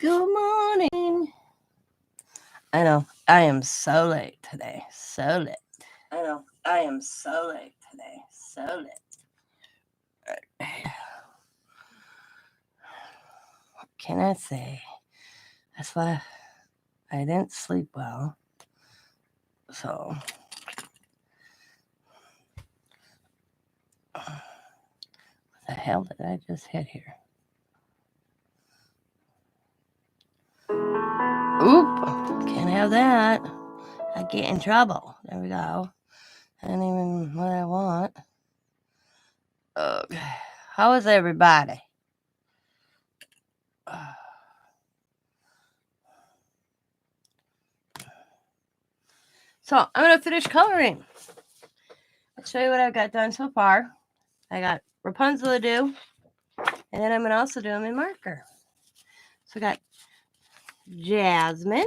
Good morning. I know, I am so late today. So late. I know, I am so late today. So late. What can I say? That's why I didn't sleep well. So, what the hell did I just hit here? Oop! Can't have that. I get in trouble. There we go. I ain't even what I want. Okay. How is everybody? So I'm gonna finish coloring. I'll show you what I've got done so far. I got Rapunzel to do, and then I'm gonna also do them in marker. So I got Jasmine,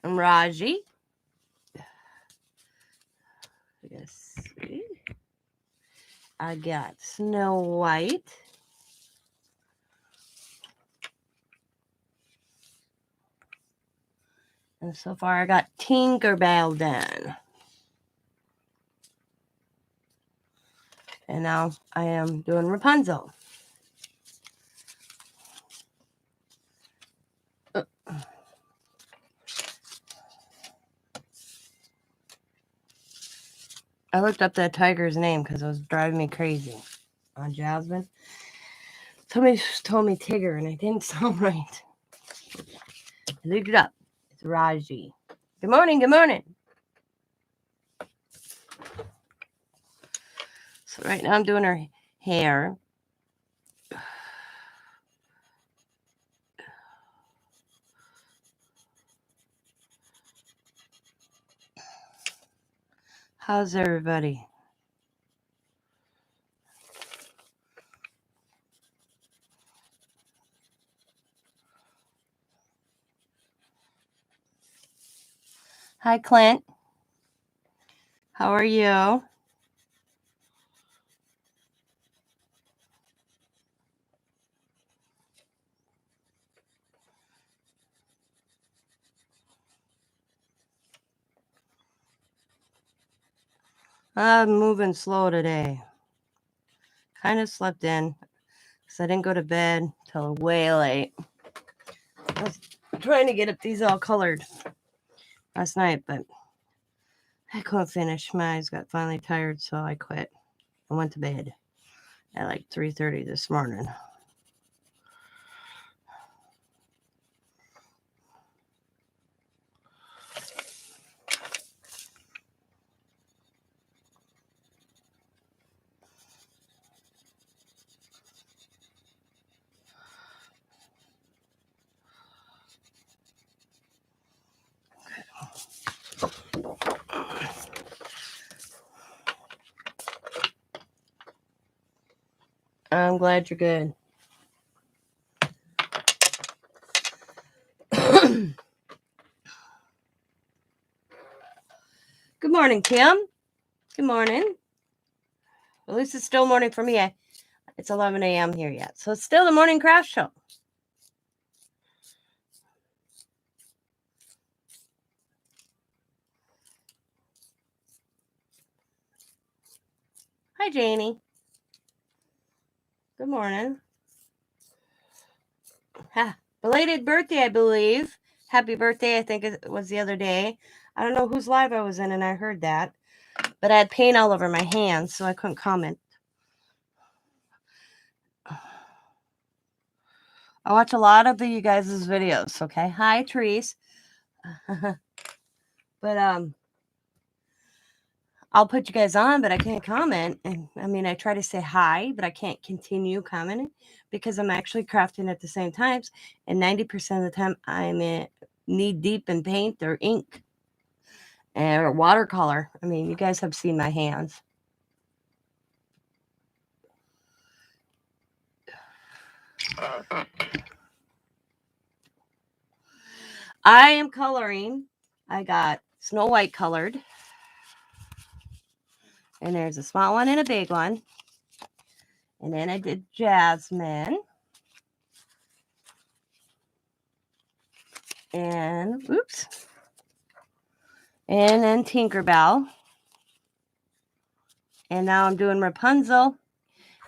and Raji. I got Snow White. And so far I got Tinkerbell done. And now I am doing Rapunzel. I looked up that tiger's name because it was driving me crazy on Jasmine. Somebody told me Tigger and it didn't sound right. I looked it up. It's Raji. Good morning, good morning. So right now I'm doing her hair. How's everybody? Hi, Clint. How are you? I'm moving slow today. Kind of slept in because I didn't go to bed till way late. I was trying to get up these all colored last night, but I couldn't finish. My eyes got finally tired, so I quit. I went to bed at like 3:30 this morning. I'm glad you're good. Good morning, Kim. Good morning. At least it's still morning for me. It's 11 a.m. here yet. So it's still the morning craft show. Hi, Janie. Good morning. Belated birthday, I believe. Happy birthday, I think it was the other day. I don't know whose live I was in, and I heard that. But I had paint all over my hands, so I couldn't comment. I watch a lot of you guys' videos, okay? Hi, Therese. But, I'll put you guys on, but I can't comment. And I mean, I try to say hi, but I can't continue commenting because I'm actually crafting at the same times. And 90% of the time, I'm knee deep in paint or ink or watercolor. I mean, you guys have seen my hands. I am coloring. I got Snow White colored. And there's a small one and a big one. And then I did Jasmine. And, oops. And then Tinkerbell. And now I'm doing Rapunzel.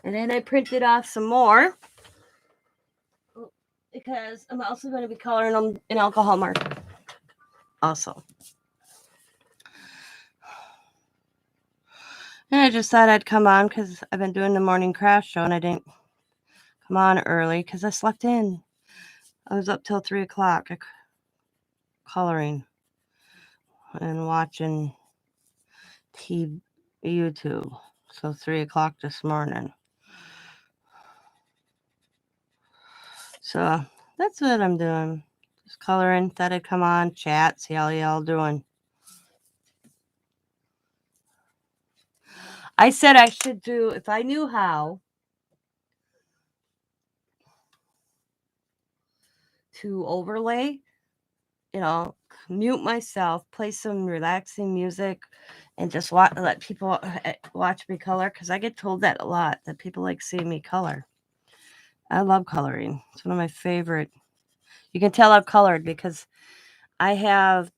And then I printed off some more. Because I'm also going to be coloring them in alcohol marker. Also. And I just thought I'd come on because I've been doing the morning craft show and I didn't come on early because I slept in. I was up till 3 o'clock coloring and watching YouTube. So 3 o'clock this morning. So that's what I'm doing. Just coloring. Thought I'd come on, chat, see how y'all doing. I said I should do, if I knew how, to overlay, mute myself, play some relaxing music, and just let people watch me color, because I get told that a lot, that people like seeing me color. I love coloring. It's one of my favorite. You can tell I've colored because I have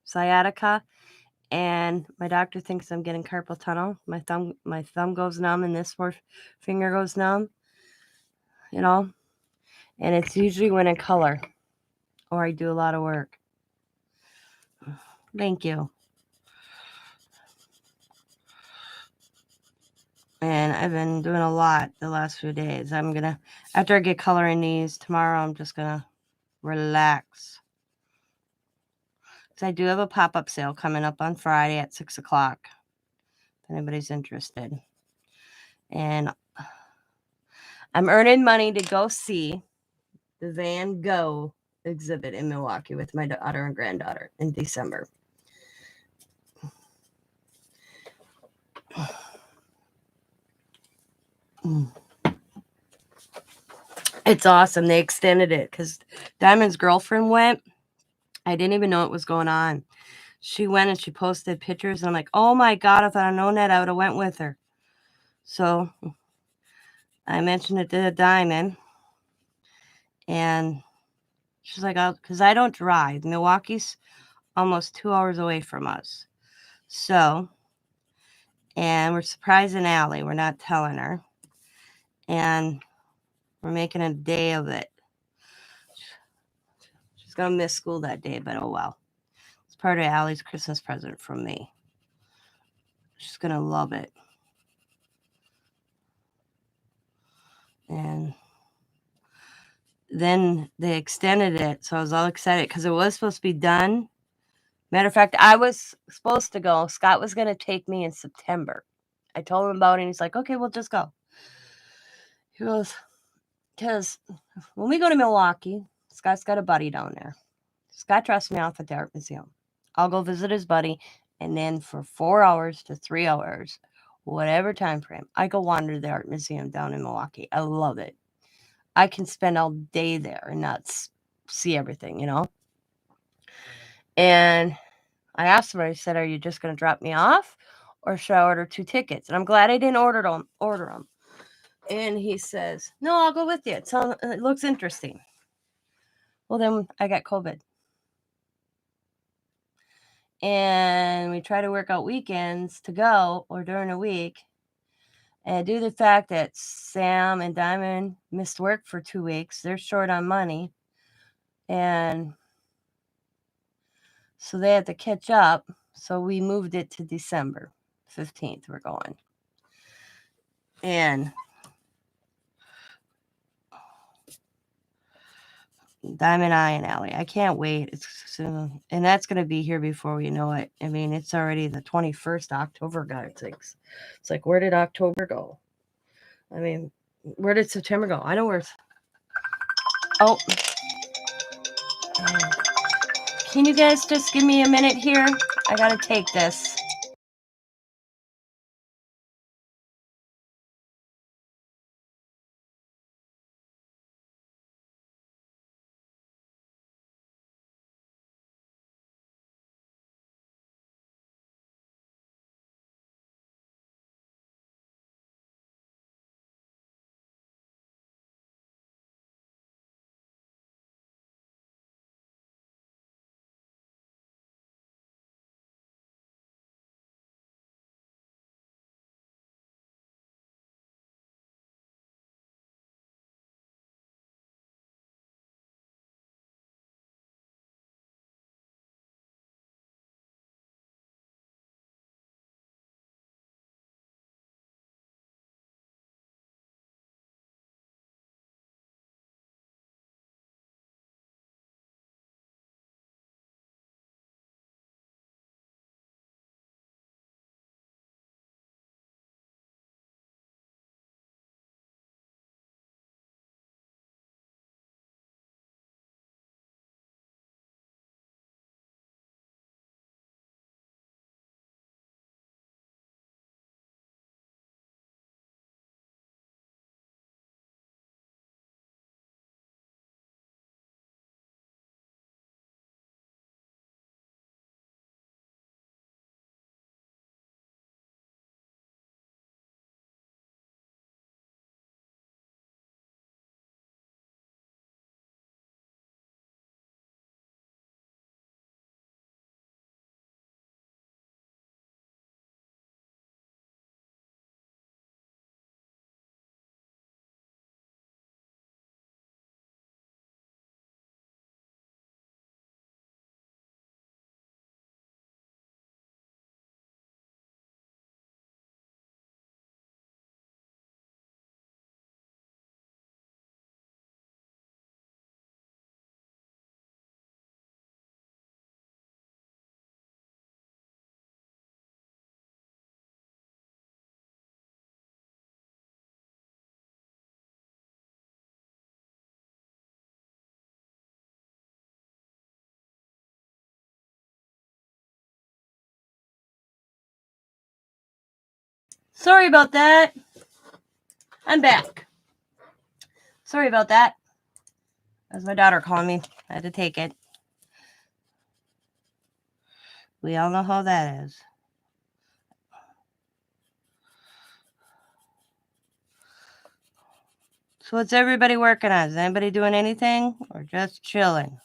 sciatica, and my doctor thinks I'm getting carpal tunnel. My thumb goes numb, and this finger goes numb, and it's usually when I color or I do a lot of work. Thank you. And I've been doing a lot the last few days. After I get coloring these tomorrow, I'm just gonna relax. So I do have a pop-up sale coming up on Friday at 6 o'clock, if anybody's interested. And I'm earning money to go see the Van Gogh exhibit in Milwaukee with my daughter and granddaughter in December. It's awesome. They extended it because Diamond's girlfriend went. I didn't even know it was going on. She went and she posted pictures, and I'm like, oh my God, if I'd have known that, I would have went with her. So I mentioned it to Diamond, and she's like, because I don't drive. Milwaukee's almost 2 hours away from us. So, and we're surprising Allie. We're not telling her. And we're making a day of it. She's going to miss school that day, but oh well. It's part of Allie's Christmas present from me. She's going to love it. And then they extended it, so I was all excited because it was supposed to be done. Matter of fact, I was supposed to go. Scott was going to take me in September. I told him about it, and he's like, okay, we'll just go. He goes, because when we go to Milwaukee, Scott's got a buddy down there. Scott drops me off at the art museum. I'll go visit his buddy, and then for 4 hours to 3 hours, whatever time frame, I go wander the art museum down in Milwaukee. I love it. I can spend all day there and not see everything, And I asked him, I said, are you just going to drop me off, or should I order 2 tickets? And I'm glad I didn't order them. And he says, no, I'll go with you. It looks interesting. Well, then I got COVID. And we try to work out weekends to go or during the week. And due to the fact that Sam and Diamond missed work for 2 weeks, they're short on money. And so they had to catch up. So we moved it to December 15th. We're going. And Diamond, I, and Allie. I can't wait. And that's going to be here before we know it. I mean, it's already the 21st October, guys. It's like, where did October go? I mean, where did September go? I know where's... Oh. Can you guys just give me a minute here? I got to take this. Sorry about that. I'm back. Sorry about that. That was my daughter calling me. I had to take it. We all know how that is. So what's everybody working on? Is anybody doing anything or just chilling?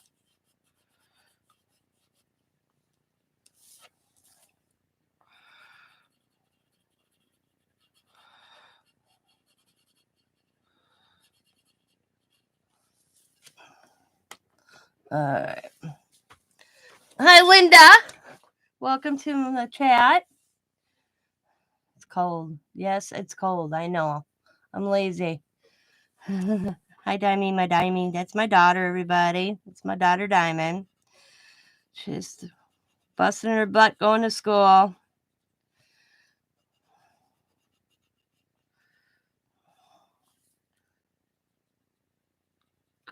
All right. Hi, Linda. Welcome to the chat. It's cold. Yes, it's cold. I know. I'm lazy. Hi, Dimey, my Dimey. That's my daughter, everybody. It's my daughter, Diamond. She's busting her butt going to school.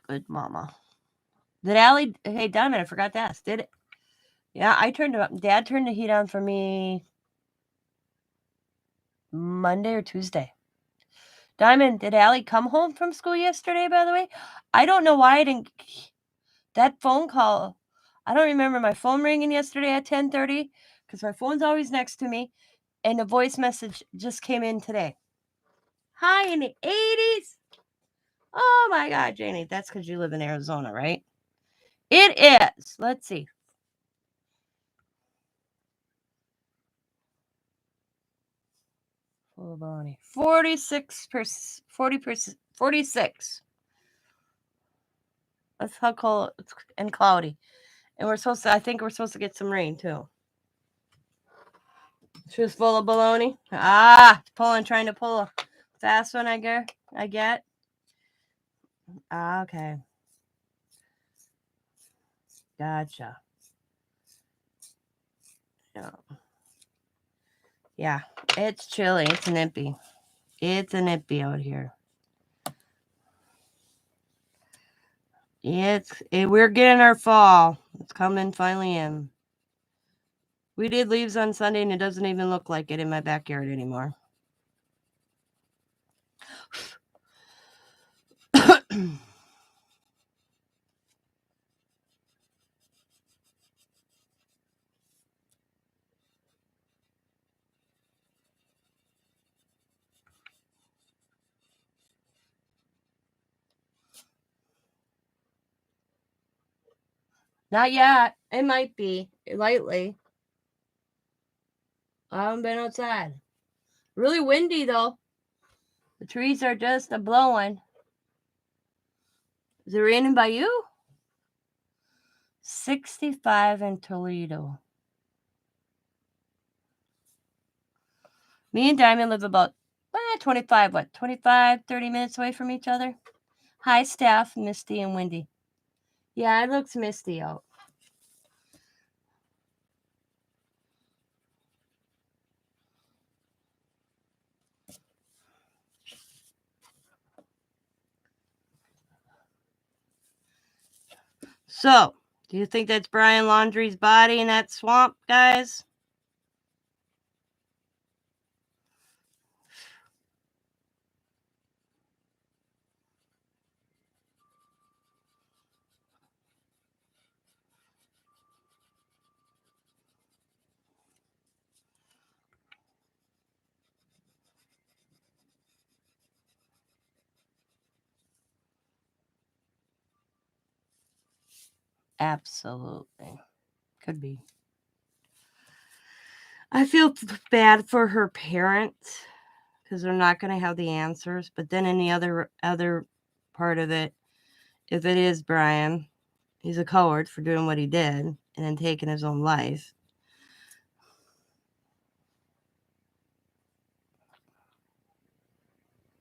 Good mama. Did Allie? Hey, Diamond, I forgot to ask. Did it? Yeah, I turned it up. Dad turned the heat on for me Monday or Tuesday. Diamond, did Allie come home from school yesterday, by the way? I don't know why I didn't. That phone call, I don't remember my phone ringing yesterday at 10:30 because my phone's always next to me, and a voice message just came in today. Hi, in the 80s. Oh my God, Janie, that's because you live in Arizona, right? It is. Let's see. Full of baloney. 46%, 40%, 46. That's how cold it's and cloudy. And I think we're supposed to get some rain too. She was full of baloney. Trying to pull a fast one, I get. Okay. Gotcha. Yeah, it's chilly. It's nippy. It's a nippy out here. We're getting our fall. It's coming finally in. We did leaves on Sunday, and it doesn't even look like it in my backyard anymore. Not yet. It might be lightly. I haven't been outside. Really windy though. The trees are just a blowing. Is it raining by you? 65 in Toledo. Me and Diamond live about 25, 30 minutes away from each other. Hi, Steph, Misty, and Wendy. Yeah, it looks misty out. So, do you think that's Brian Laundrie's body in that swamp, guys? Absolutely. Could be. I feel bad for her parents because they're not going to have the answers. But then in the other part of it, if it is Brian, he's a coward for doing what he did and then taking his own life.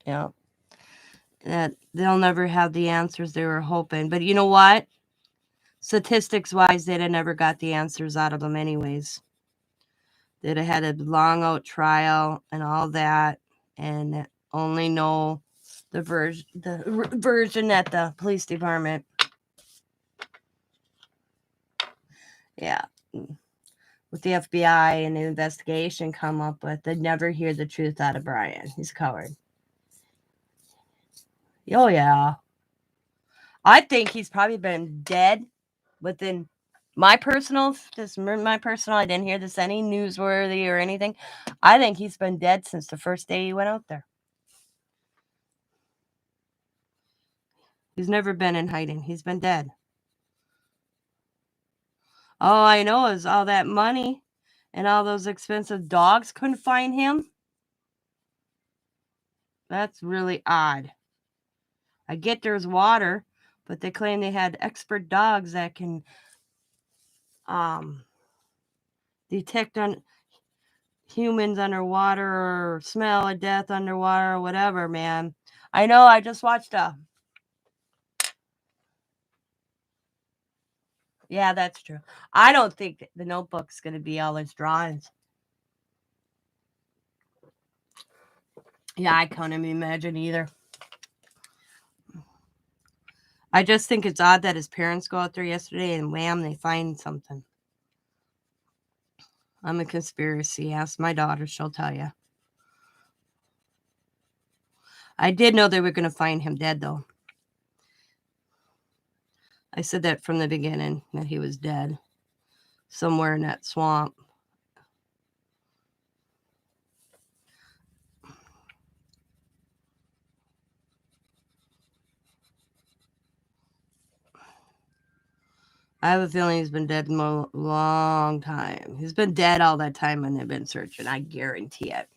Yeah. That they'll never have the answers they were hoping. But you know what? Statistics wise, they'd have never got the answers out of them anyways. They'd have had a long out trial and all that, and only know the version at the police department. Yeah. with the FBI and the investigation come up with, they'd never hear the truth out of Brian. He's a coward. Oh, yeah. I think he's probably been dead within my personal, I didn't hear this any newsworthy or anything. I think he's been dead since the first day he went out there. He's never been in hiding. He's been dead. All I know is all that money and all those expensive dogs couldn't find him. That's really odd. I get there's water, but they claim they had expert dogs that can detect on humans underwater or smell a death underwater or whatever, man. I know, I just watched yeah, that's true. I don't think the Notebook's going to be all his drawings. Yeah, I can't even imagine either. I just think it's odd that his parents go out there yesterday and wham, they find something. I'm a conspiracy. Ask my daughter, she'll tell you. I did know they were going to find him dead, though. I said that from the beginning, that he was dead. Somewhere in that swamp. I have a feeling he's been dead a long time. He's been dead all that time when they've been searching. I guarantee it.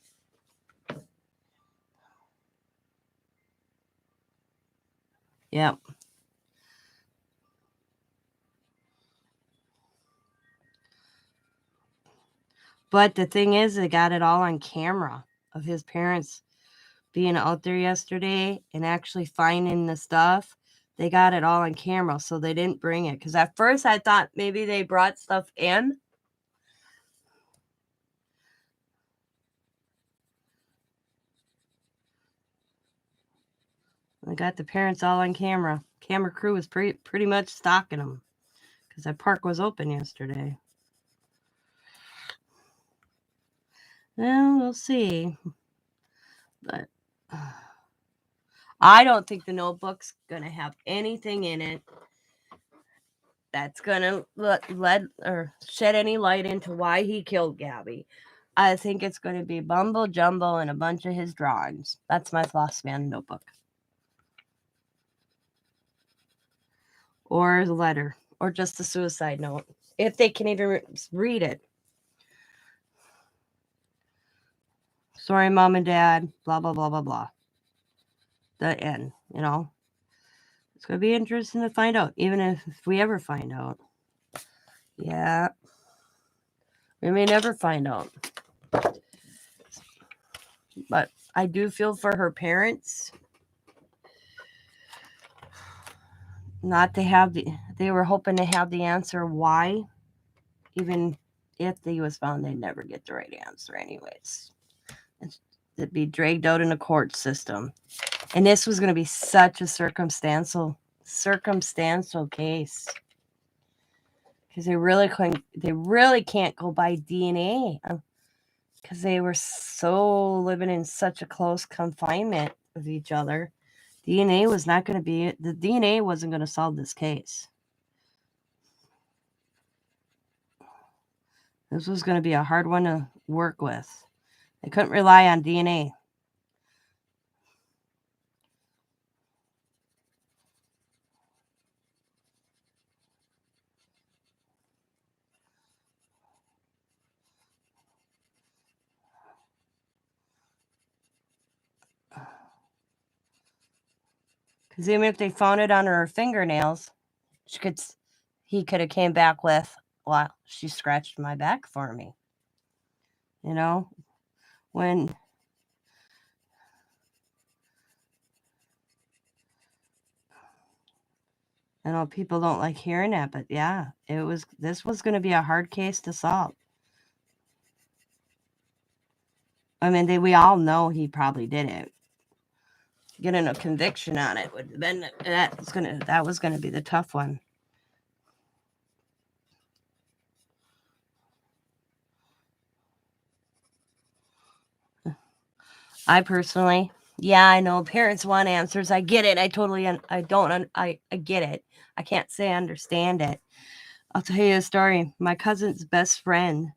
Yep. But the thing is, they got it all on camera of his parents being out there yesterday and actually finding the stuff. They got it all on camera, so they didn't bring it. Because at first I thought maybe they brought stuff in. They got the parents all on camera. Camera crew was pretty much stalking them because that park was open yesterday. Well, we'll see. But I don't think the Notebook's going to have anything in it that's going to let or shed any light into why he killed Gabby. I think it's going to be bumble jumble and a bunch of his drawings. That's my philosophy on the Notebook. Or the letter. Or just the suicide note. If they can even read it. Sorry, Mom and Dad. Blah, blah, blah, blah, blah. The end, you know. It's going to be interesting to find out. Even if we ever find out. Yeah. We may never find out. But I do feel for her parents. Not to have they were hoping to have the answer why. Even if he was found, they'd never get the right answer anyways. It'd be dragged out in a court system. And this was going to be such a circumstantial case. Because they really can't go by DNA. Because they were so living in such a close confinement with each other. The DNA wasn't going to solve this case. This was going to be a hard one to work with. They couldn't rely on DNA. Because even if they found it on her fingernails, he could have came back with, well, she scratched my back for me. You know, when I know people don't like hearing that, but yeah, this was going to be a hard case to solve. I mean, we all know he probably did it. Getting a conviction on it would have been that was gonna be the tough one. I personally, yeah, I know parents want answers. I get it. I get it. I can't say I understand it. I'll tell you a story. My cousin's best friend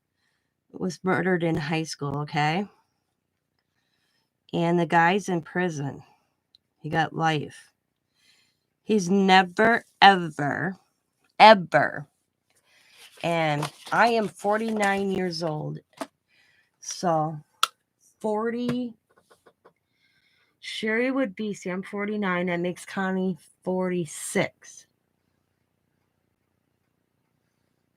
was murdered in high school, okay? And the guy's in prison. He got life. He's never, ever, ever. And I am 49 years old. So 40. Sherry would be, see, I'm 49. That makes Connie 46.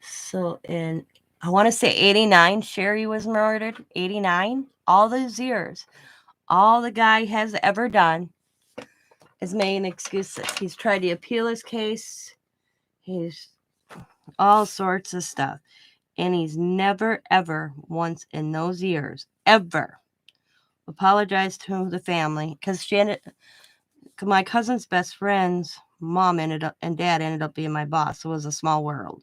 So I want to say 89, Sherry was murdered. 89. All those years. All the guy has ever done is making excuses. He's tried to appeal his case. He's all sorts of stuff. And he's never, ever once in those years, ever apologized to the family. Because my cousin's best friend's mom and dad ended up being my boss. It was a small world.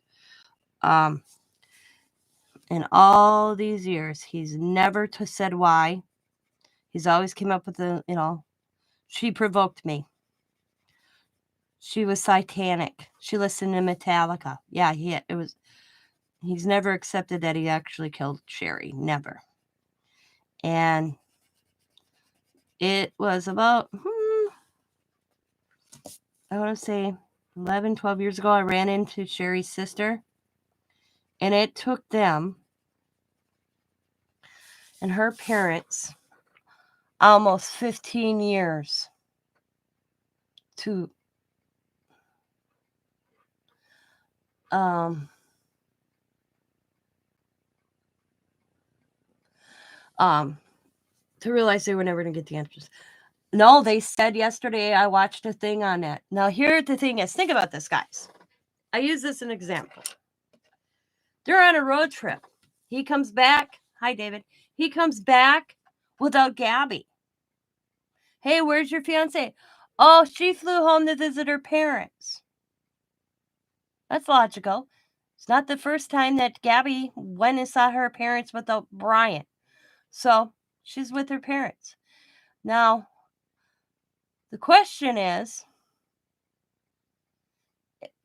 In all these years, he's never said why. He's always came up with she provoked me. She was satanic. She listened to Metallica. Yeah, he's never accepted that he actually killed Sherry. Never. And it was about, I want to say 11, 12 years ago, I ran into Sherry's sister. And it took them and her parents almost 15 years to realize they were never going to get the answers. No, they said yesterday, I watched a thing on that. Now, here the thing is, think about this, guys. I use this as an example. They're on a road trip. He comes back. Hi, David. He comes back without Gabby. Hey, where's your fiance? Oh, she flew home to visit her parents. That's logical. It's not the first time that Gabby went and saw her parents without Brian. So she's with her parents. Now, the question is,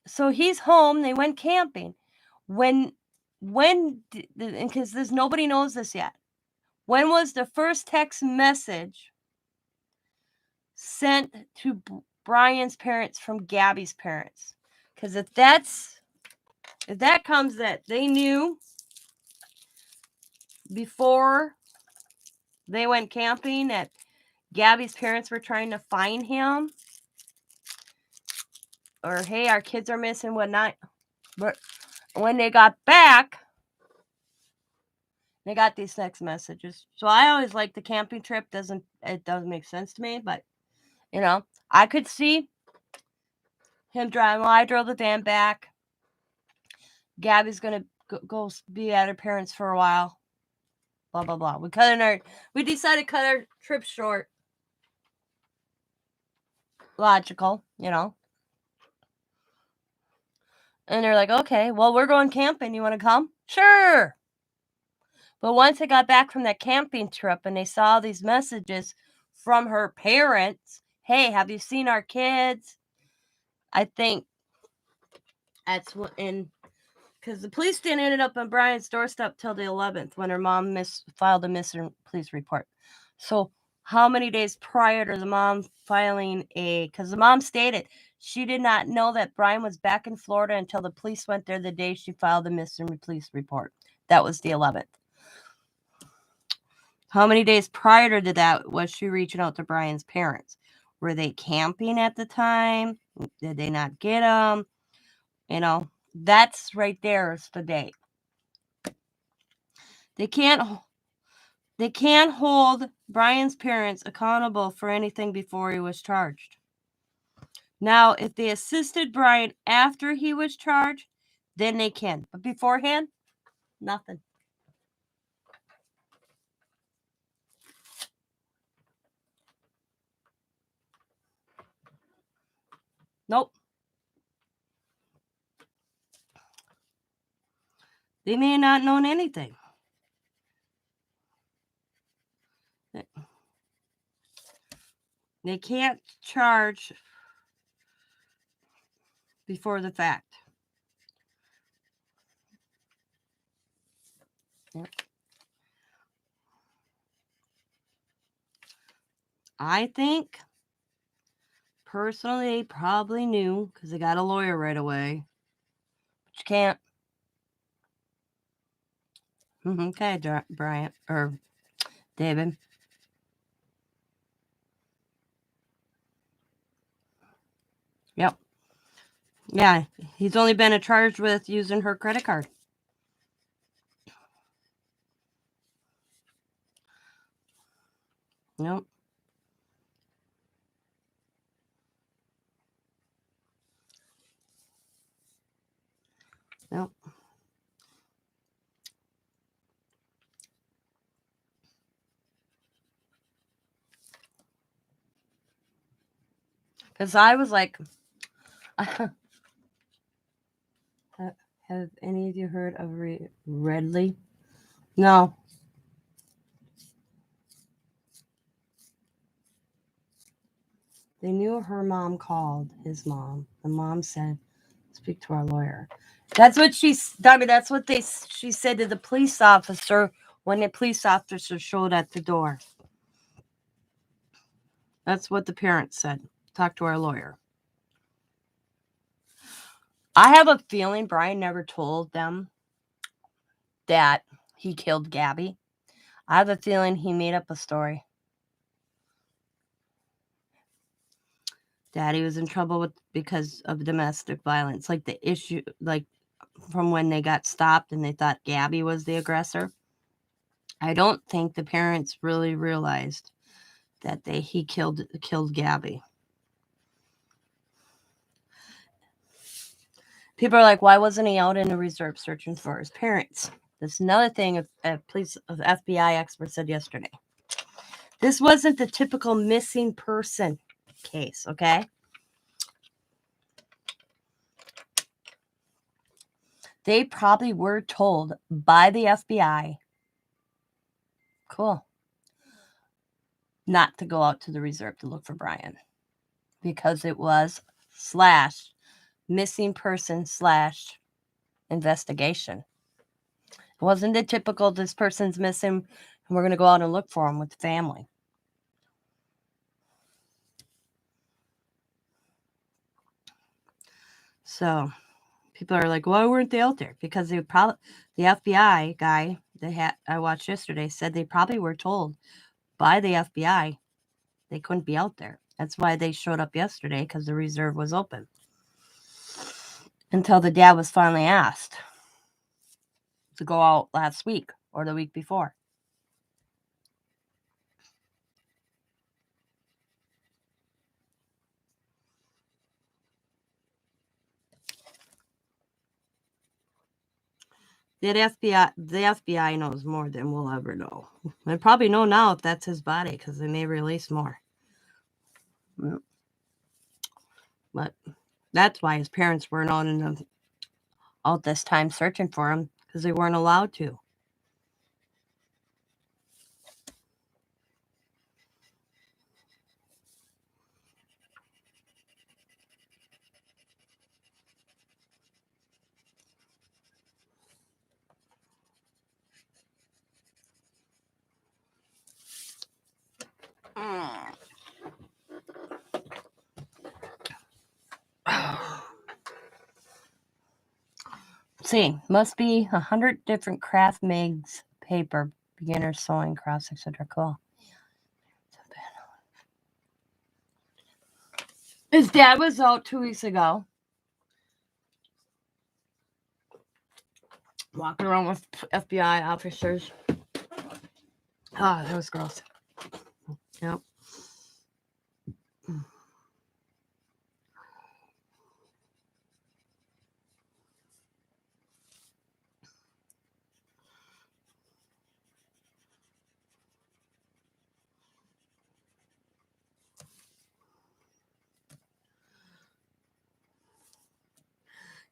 so he's home. They went camping. When, because nobody knows this yet. When was the first text message sent to Brian's parents from Gabby's parents? Because if that comes that they knew before they went camping that Gabby's parents were trying to find him, or hey, our kids are missing, whatnot. But when they got back, they got these text messages. So I always like the camping trip. It doesn't make sense to me, but I could see him driving. Well, I drove the van back. Gabby's gonna go be at her parents for a while. Blah blah blah. We decided to cut our trip short. Logical, And they're like, okay, well, we're going camping. You want to come? Sure. But once they got back from that camping trip and they saw these messages from her parents, hey, have you seen our kids? I think that's what because the police didn't end up on Brian's doorstep till the 11th when her mom filed a missing police report. So how many days prior to the mom filing because the mom stated she did not know that Brian was back in Florida until the police went there the day she filed the missing police report. That was the 11th. How many days prior to that was she reaching out to Brian's parents? Were they camping at the time? Did they not get them? That's right there is the date. They can't hold Brian's parents accountable for anything before he was charged. Now, if they assisted Brian after he was charged, then they can. But beforehand, nothing. Nope. They may not have known anything. They can't charge before the fact. Yep. I think, personally, they probably knew because they got a lawyer right away. But you can't. Okay, Bryant, or David. Yep. Yeah, he's only been charged with using her credit card. Nope. Nope. Because I was like, have any of you heard of Redley? No. They knew her mom called his mom. The mom said, "Speak to our lawyer." That's what she said to the police officer when the police officer showed at the door. That's what the parents said. Talk to our lawyer. I have a feeling Brian never told them that he killed Gabby. I have a feeling he made up a story. Daddy was in trouble because of domestic violence, like the issue, like from when they got stopped and they thought Gabby was the aggressor. I don't think the parents really realized that he killed Gabby. People are like, why wasn't he out in the reserve searching for his parents? That's another thing a FBI expert said yesterday. This wasn't the typical missing person case, okay? They probably were told by the FBI, cool, not to go out to the reserve to look for Brian because it was /missing person /investigation. It wasn't the typical, this person's missing and we're going to go out and look for him with the family. So people are like, why weren't they out there? Because the FBI guy I watched yesterday said they probably were told by the FBI they couldn't be out there. That's why they showed up yesterday, because the reserve was open. Until the dad was finally asked to go out last week or the week before. The FBI knows more than we'll ever know. They probably know now if that's his body, because they may release more. But that's why his parents weren't out this time searching for him, because they weren't allowed to. See, must be 100 different craft MIGs, paper, beginner sewing, cross, etc. Cool. His dad was out 2 weeks ago, walking around with FBI officers. Oh, that was gross. Yep.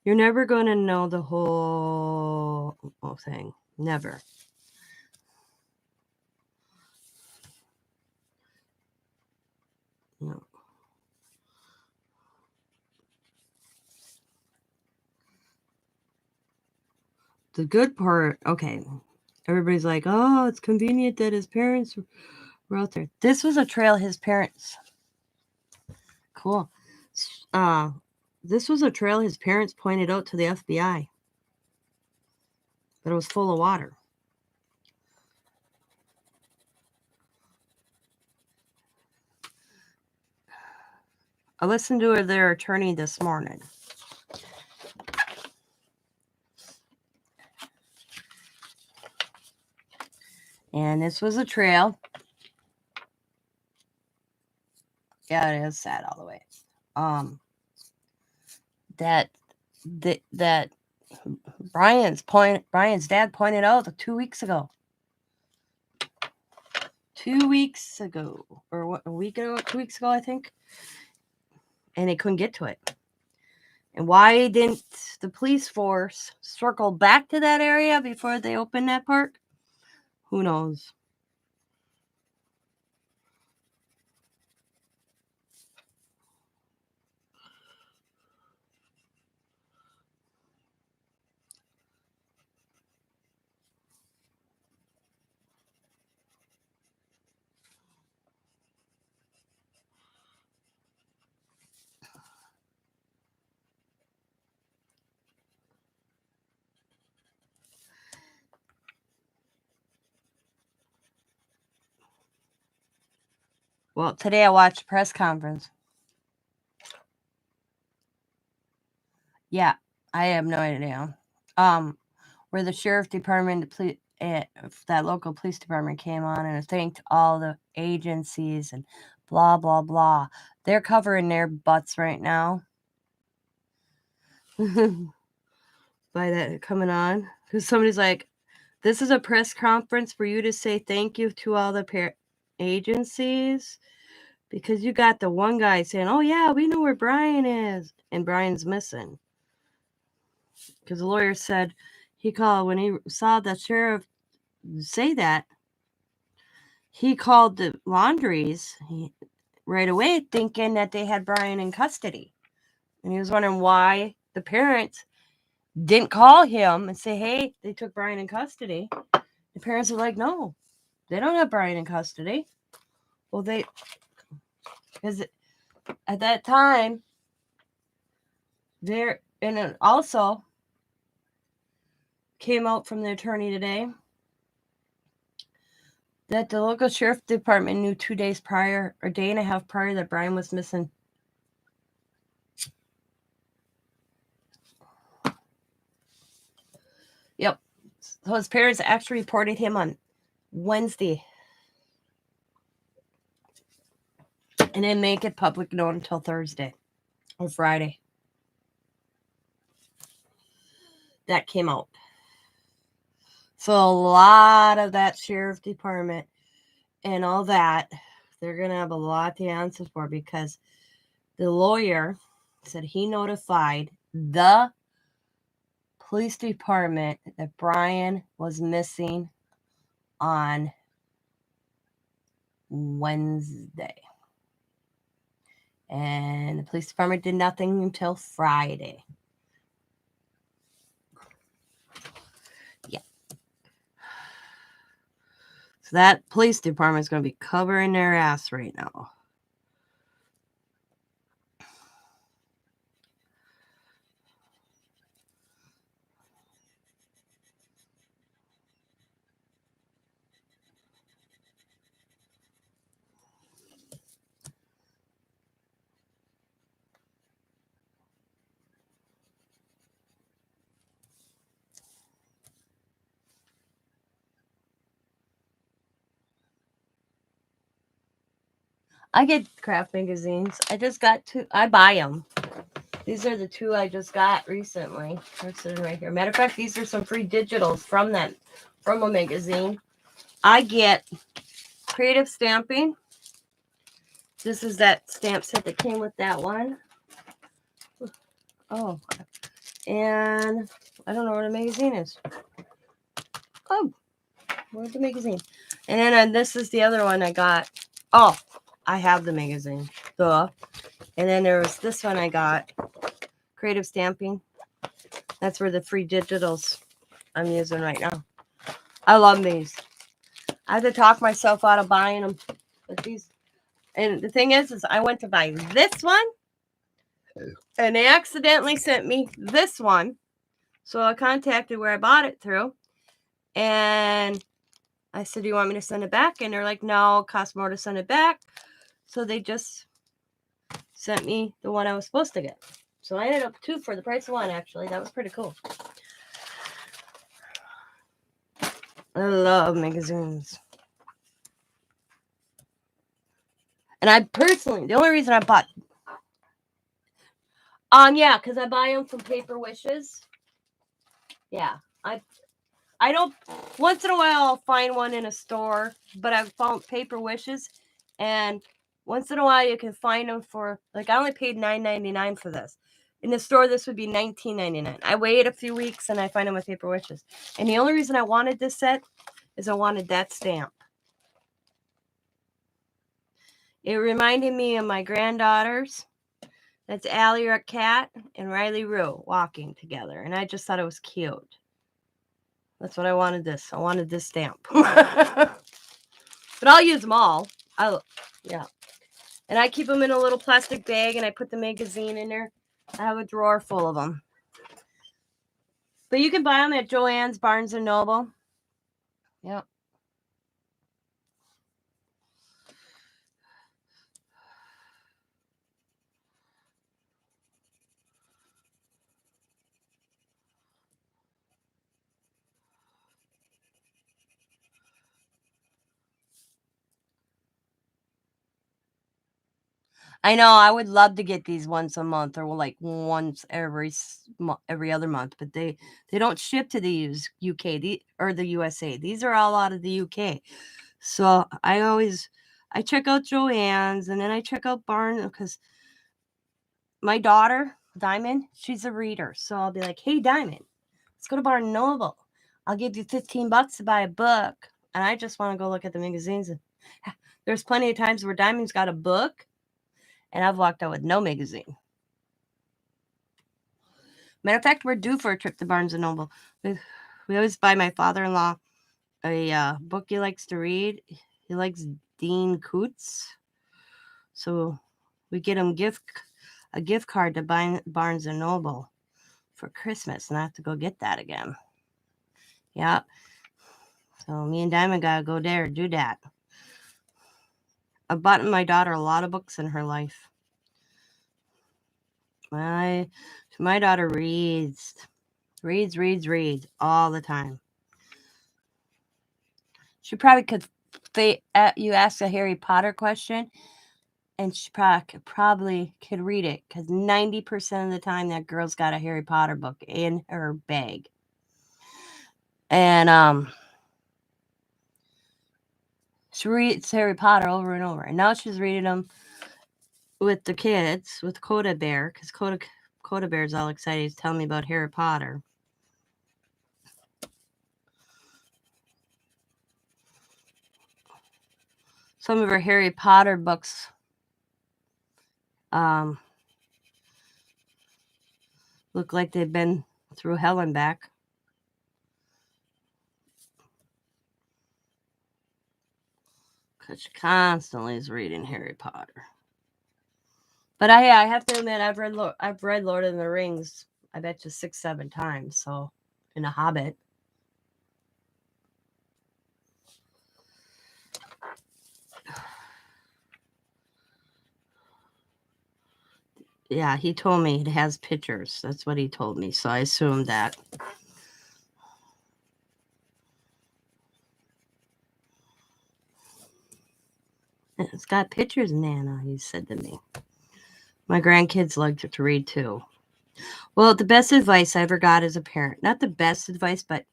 You're never going to know the whole thing. Never. No. the good part, okay, everybody's like, oh, it's convenient that his parents were out there. This was a trail his parents. Cool. This was a trail his parents pointed out to the FBI. But it was full of water. I listened to their attorney this morning. And this was a trail. Yeah, it is sad all the way. That Brian's dad pointed out 2 weeks ago. 2 weeks ago, or what, a week ago, 2 weeks ago, I think. And they couldn't get to it. And why didn't the police force circle back to that area before they opened that park? Who knows? Well, today I watched a press conference. Yeah, I have no idea. Where the sheriff department, that local police department came on and thanked all the agencies and blah, blah, blah. They're covering their butts right now. By that coming on. Because somebody's like, this is a press conference for you to say thank you to all the agencies. Because you got the one guy saying, oh, yeah, we know where Brian is. And Brian's missing. Because the lawyer said he called when he saw the sheriff say that. He called the laundries right away thinking that they had Brian in custody. And he was wondering why the parents didn't call him and say, hey, they took Brian in custody. The parents are like, no, they don't have Brian in custody. Well, because at that time, and it also came out from the attorney today that the local sheriff department knew 2 days prior, or a day and a half prior, that Brian was missing. Yep. So his parents actually reported him on Wednesday. And didn't make it public known until Thursday or Friday. That came out. So a lot of that sheriff department and all that, they're going to have a lot to answer for, because the lawyer said he notified the police department that Brian was missing on Wednesday. And the police department did nothing until Friday. Yeah. So that police department is going to be covering their ass right now. I get craft magazines. I just got 2. I buy them. These are the 2 I just got recently. They're sitting right here. Matter of fact, these are some free digitals from a magazine. I get creative stamping. This is that stamp set that came with that one. Oh, and I don't know where the magazine is. Oh, where's the magazine? And then this is the other one I got. Oh, I have the magazine. Duh. And then there was this one I got. Creative stamping. That's where the free digitals I'm using right now. I love these. I had to talk myself out of buying them. But these, and the thing is I went to buy this one, and they accidentally sent me this one. So I contacted where I bought it through, and I said, "Do you want me to send it back?" And they're like, "No, it costs more to send it back." So they just sent me the one I was supposed to get. So I ended up 2 for the price of 1, actually. That was pretty cool. I love magazines. And I personally, the only reason I bought, yeah, because I buy them from Paper Wishes. Yeah, I don't, once in a while I'll find one in a store, but I've found Paper Wishes, and once in a while you can find them for, like, I only paid $9.99 for this. In the store, this would be $19.99. I wait a few weeks and I find them with Paper Wishes. And the only reason I wanted this set is I wanted that stamp. It reminded me of my granddaughters. That's Allie Cat and Riley Rue walking together. And I just thought it was cute. That's what I wanted this. I wanted this stamp. But I'll use them all. Yeah. And I keep them in a little plastic bag and I put the magazine in there. I have a drawer full of them. But you can buy them at Joann's, Barnes & Noble. Yep. I know, I would love to get these once a month, or like once every other month, but they don't ship to the UK or the USA. These are all out of the UK. So I check out Joann's, and then I check out Barnes, because my daughter, Diamond, she's a reader. So I'll be like, "Hey, Diamond, let's go to Barnes & Noble. I'll give you $15 to buy a book." And I just want to go look at the magazines. There's plenty of times where Diamond's got a book, and I've walked out with no magazine. Matter of fact, we're due for a trip to Barnes & Noble. We always buy my father-in-law a book he likes to read. He likes Dean Koontz. So we get him a gift card to Barnes & Noble for Christmas, and I have to go get that again. Yeah. So me and Diamond got to go there, do that. I bought my daughter a lot of books in her life. My daughter reads all the time. She probably could, you ask a Harry Potter question, and she probably could read it, because 90% of the time that girl's got a Harry Potter book in her bag. And she reads Harry Potter over and over, and now she's reading them with the kids, with Coda Bear, because Coda Bear's all excited. He's telling me about Harry Potter. Some of her Harry Potter books look like they've been through hell and back. Because she constantly is reading Harry Potter. But I have to admit, I've read Lord of the Rings, I bet you 6-7 times. So, in a Hobbit. Yeah, he told me it has pictures. That's what he told me. So I assumed that. It's got pictures, Nana, he said to me. My grandkids like to read too. Well, the best advice I ever got as a parent, not the best advice, but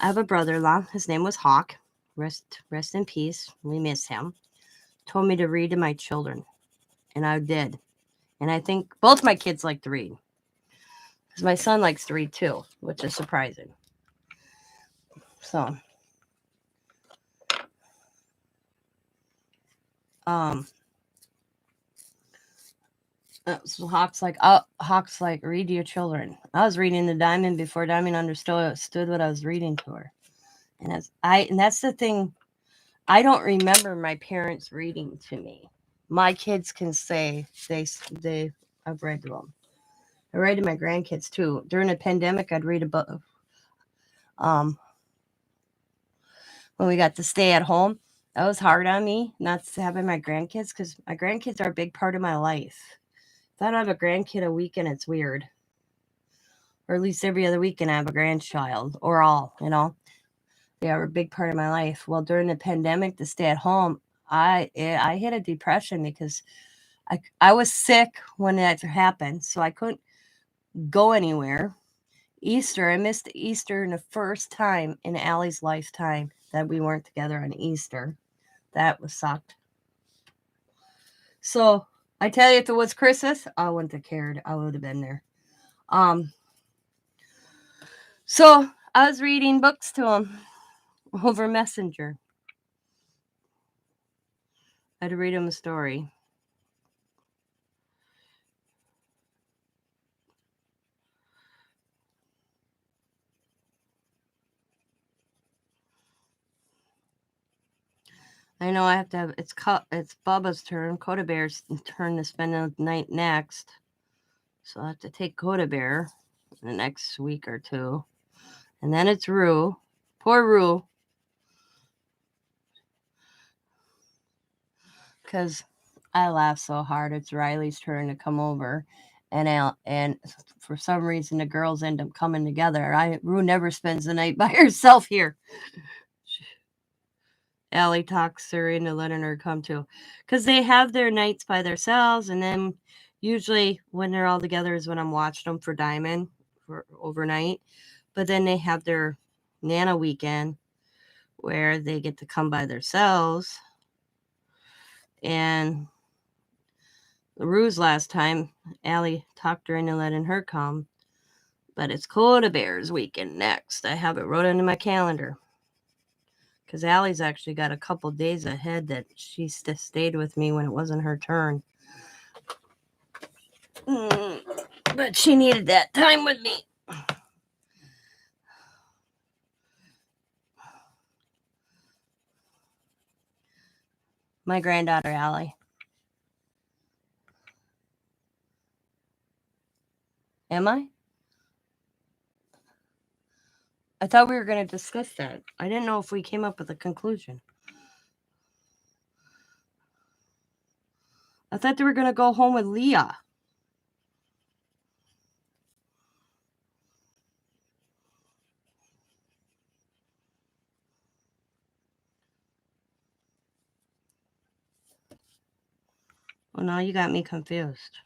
I have a brother-in-law. His name was Hawk. Rest in peace. We miss him. Told me to read to my children, and I did. And I think both my kids like to read, because my son likes to read too, which is surprising. So, So Hawk's like, read to your children. I was reading to Diamond before Diamond understood what I was reading to her. And that's the thing. I don't remember my parents reading to me. My kids can say I've read to them. I read to my grandkids too. During the pandemic, I'd read a book. Um, when we got to stay at home, that was hard on me not having my grandkids because my grandkids are a big part of my life. If I don't have a grandkid a weekend, it's weird. Or at least every other weekend, I have a grandchild or all. They are a big part of my life. Well, during the pandemic, to stay at home, I hit a depression because I was sick when that happened, so I couldn't go anywhere. Easter, I missed Easter in the first time in Allie's lifetime that we weren't together on Easter. That was sucked. So I tell you, if it was Christmas, I wouldn't have cared. I would have been there. So I was reading books to him over Messenger. I had to read him a story. I know I have to have it's Bubba's turn, Coda Bear's turn to spend the night next. So I have to take Coda Bear in the next week or two. And then it's Rue. Poor Rue. Because I laugh so hard. It's Riley's turn to come over. And for some reason the girls end up coming together. Rue never spends the night by herself here. Allie talks her into letting her come too. Because they have their nights by themselves, and then usually when they're all together is when I'm watching them for Diamond for overnight. But then they have their Nana weekend where they get to come by themselves. And Rue's last time, Allie talked her into letting her come. But it's Coda Bears weekend next. I have it wrote into my calendar. Because Allie's actually got a couple days ahead that she stayed with me when it wasn't her turn. But she needed that time with me. My granddaughter, Allie. Am I? I thought we were going to discuss that. I didn't know if we came up with a conclusion. I thought they were going to go home with Leah. Well, now you got me confused.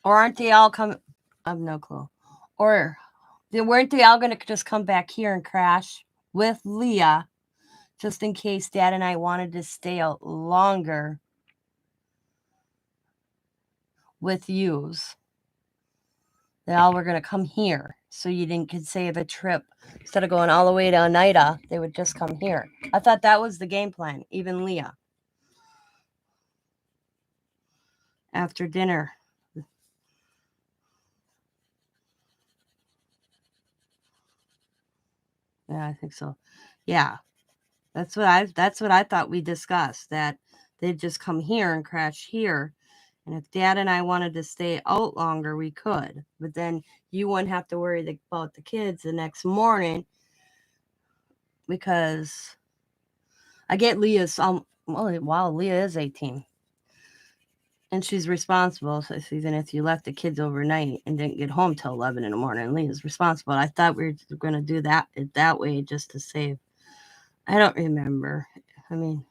Or aren't they all coming? I have no clue. Or weren't they all going to just come back here and crash with Leah just in case Dad and I wanted to stay out longer with yous? They all were going to come here so you could save a trip. Instead of going all the way to Oneida, they would just come here. I thought that was the game plan, even Leah. After dinner. Yeah, I think so. Yeah. That's what I thought we discussed, that they'd just come here and crash here. And if Dad and I wanted to stay out longer, we could. But then you wouldn't have to worry about the kids the next morning because I get Leah's Leah is 18. And she's responsible. So even if you left the kids overnight and didn't get home till 11 in the morning, Leah's responsible. I thought we were going to do that way just to save. I don't remember. I mean,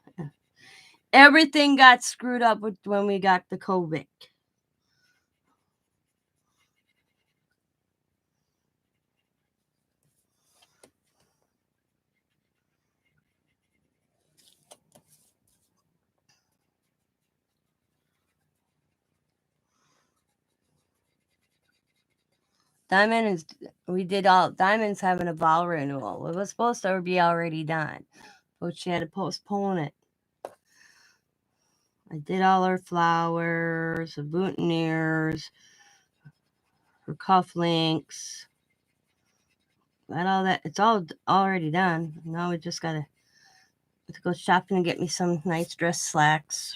everything got screwed up when we got the COVID. Diamond's having a vow renewal. It was supposed to be already done, but she had to postpone it. I did all her flowers, her boutonnieres, her cufflinks. Got all that. It's all already done. Now we just gotta go shopping and get me some nice dress slacks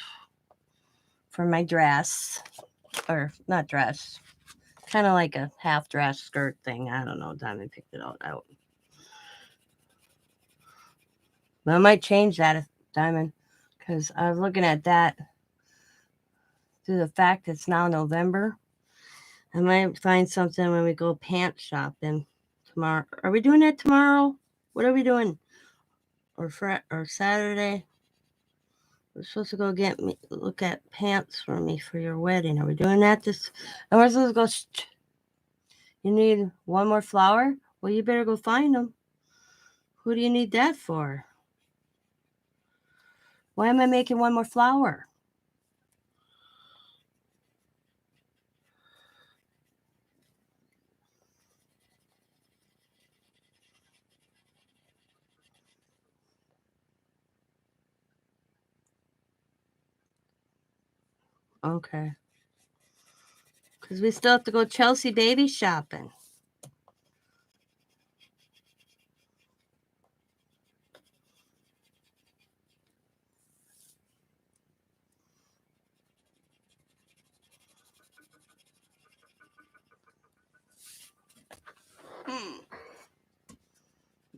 for my dress. Or not dress. Kind of like a half dress skirt thing. I don't know. Diamond picked it out. But I might change that, Diamond, because I was looking at that through the fact it's now November. I might find something when we go pants shopping tomorrow. Are we doing that tomorrow? What are we doing? Or Saturday? We're supposed to go look at pants for me for your wedding. Are we doing that and we're supposed to go. You need one more flower? Well, you better go find them. Who do you need that for? Why am I making one more flower? Okay. Because we still have to go Chelsea baby shopping.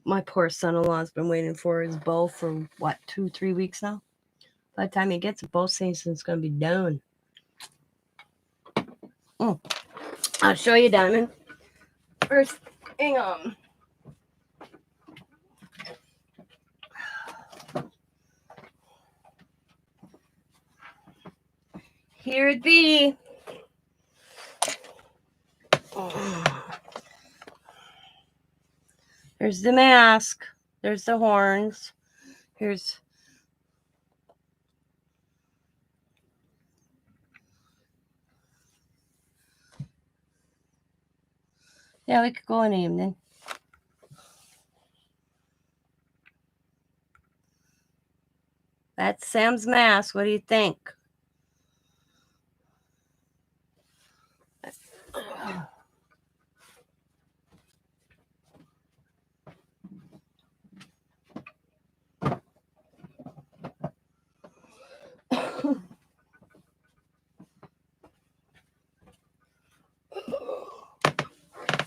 My poor son-in-law's been waiting for his bow for, 2-3 weeks now? By the time he gets it, bow season's going to be done. I'll show you, Diamond. First thing, here it be. There's the mask. There's the horns. Here's... Yeah, we could go in the evening. That's Sam's mask. What do you think?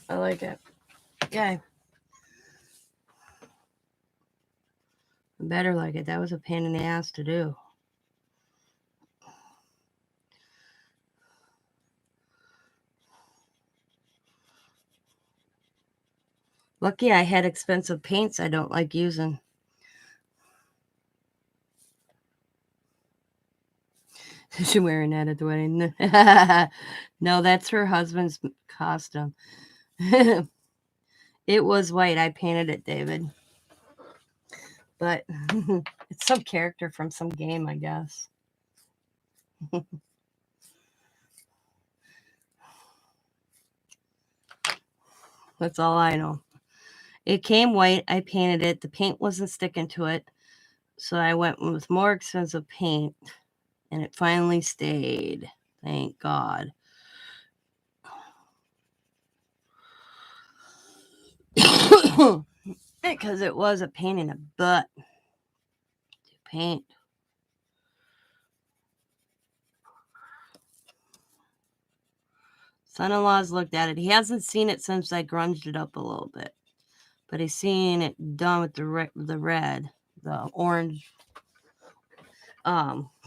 I like it. Yeah. I better like it. That was a pain in the ass to do. Lucky I had expensive paints I don't like using. Is she wearing that at the wedding? No, that's her husband's costume. It was white. I painted it, David. But it's some character from some game, I guess. That's all I know. It came white. I painted it. The paint wasn't sticking to it. So I went with more expensive paint. And it finally stayed. Thank God. Because it was a pain in the butt to paint. Son-in-law's looked at it. He hasn't seen it since I grunged it up a little bit. But he's seen it done with the red, the orange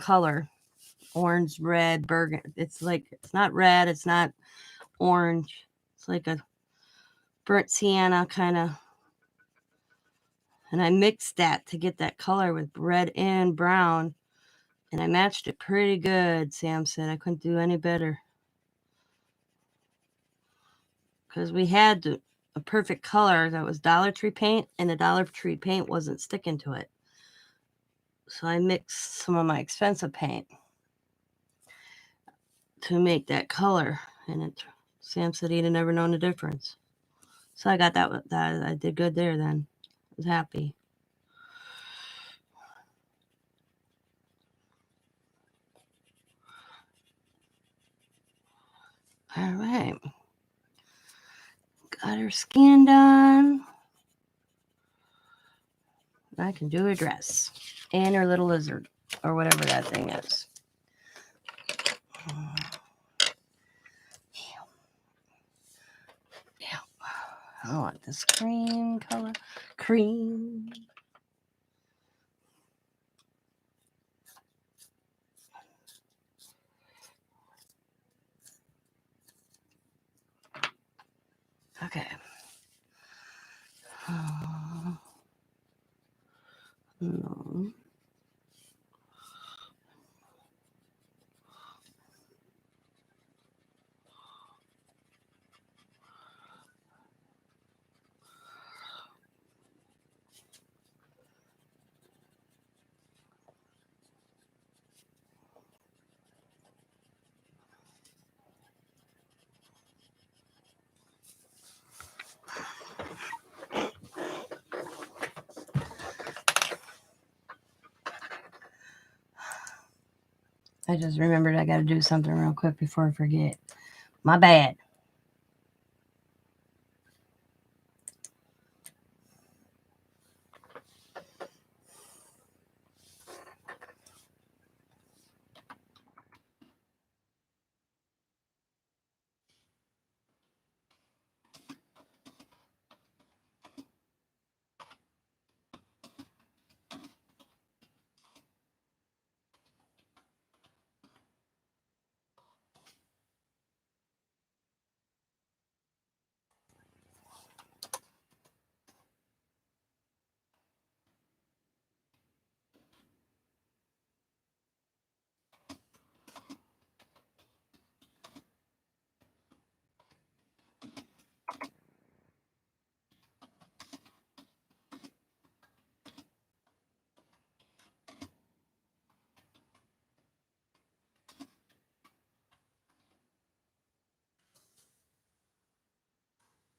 color. Orange, red, burgundy. It's not red, it's not orange. It's like a burnt sienna kind of. And I mixed that to get that color with red and brown. And I matched it pretty good, Sam said. I couldn't do any better. Because we had a perfect color that was Dollar Tree paint, and the Dollar Tree paint wasn't sticking to it. So I mixed some of my expensive paint to make that color, and it Sam said he'd never known the difference. So I got that I did good there then. I was happy. All right. Got her skin done. I can do her dress. And her little lizard. Or whatever that thing is. Yeah. I want this cream color. Cream. Okay. No. I just remembered I got to do something real quick before I forget. My bad.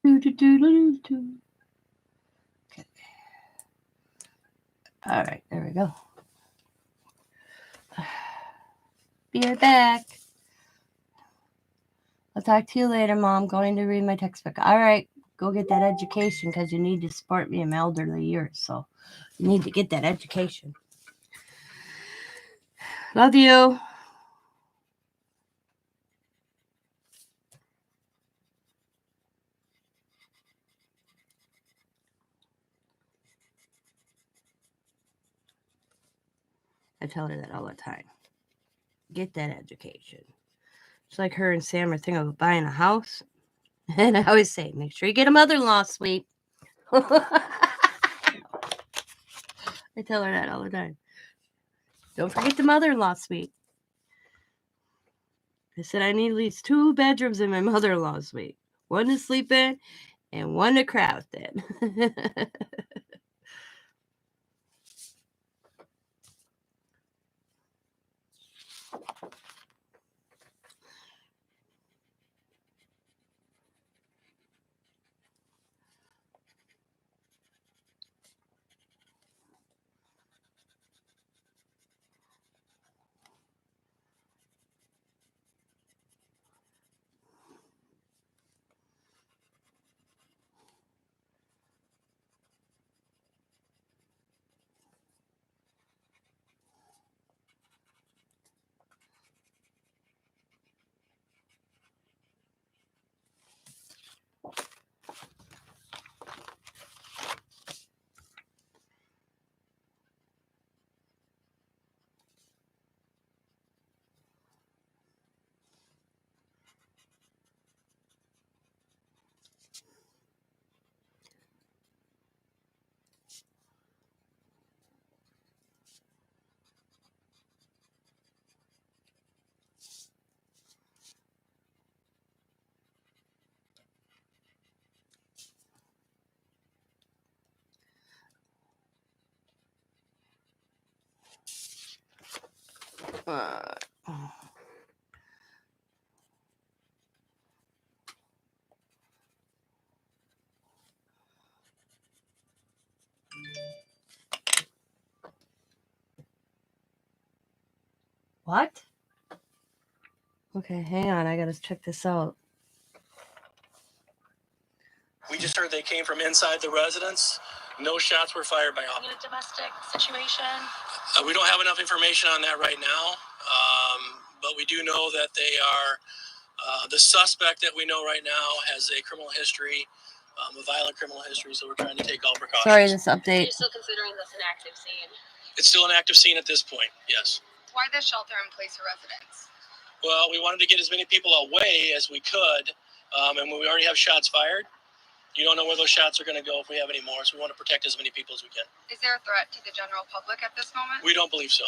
Okay. All right, there we go. Be right back. I'll talk to you later, Mom. Going to read my textbook. All right, go get that education because you need to support me in my elderly years. So you need to get that education. Love you. I tell her that all the time. Get that education. It's like her and Sam are thinking of buying a house. And I always say, make sure you get a mother-in-law suite. I tell her that all the time. Don't forget the mother-in-law suite. I said I need at least 2 bedrooms in my mother-in-law suite. One to sleep in and one to craft in. What? Okay, hang on. I gotta check this out. We just heard they came from inside the residence. No shots were fired by officers. In a domestic situation? We don't have enough information on that right now, but we do know that they are the suspect that we know right now has a criminal history, a violent criminal history, so we're trying to take all precautions. Sorry, this update. You're still considering this an active scene? It's still an active scene at this point, yes. Why the shelter in place for residents? Well, we wanted to get as many people away as we could, and we already have shots fired. You don't know where those shots are going to go if we have any more, so we want to protect as many people as we can. Is there a threat to the general public at this moment? We don't believe so.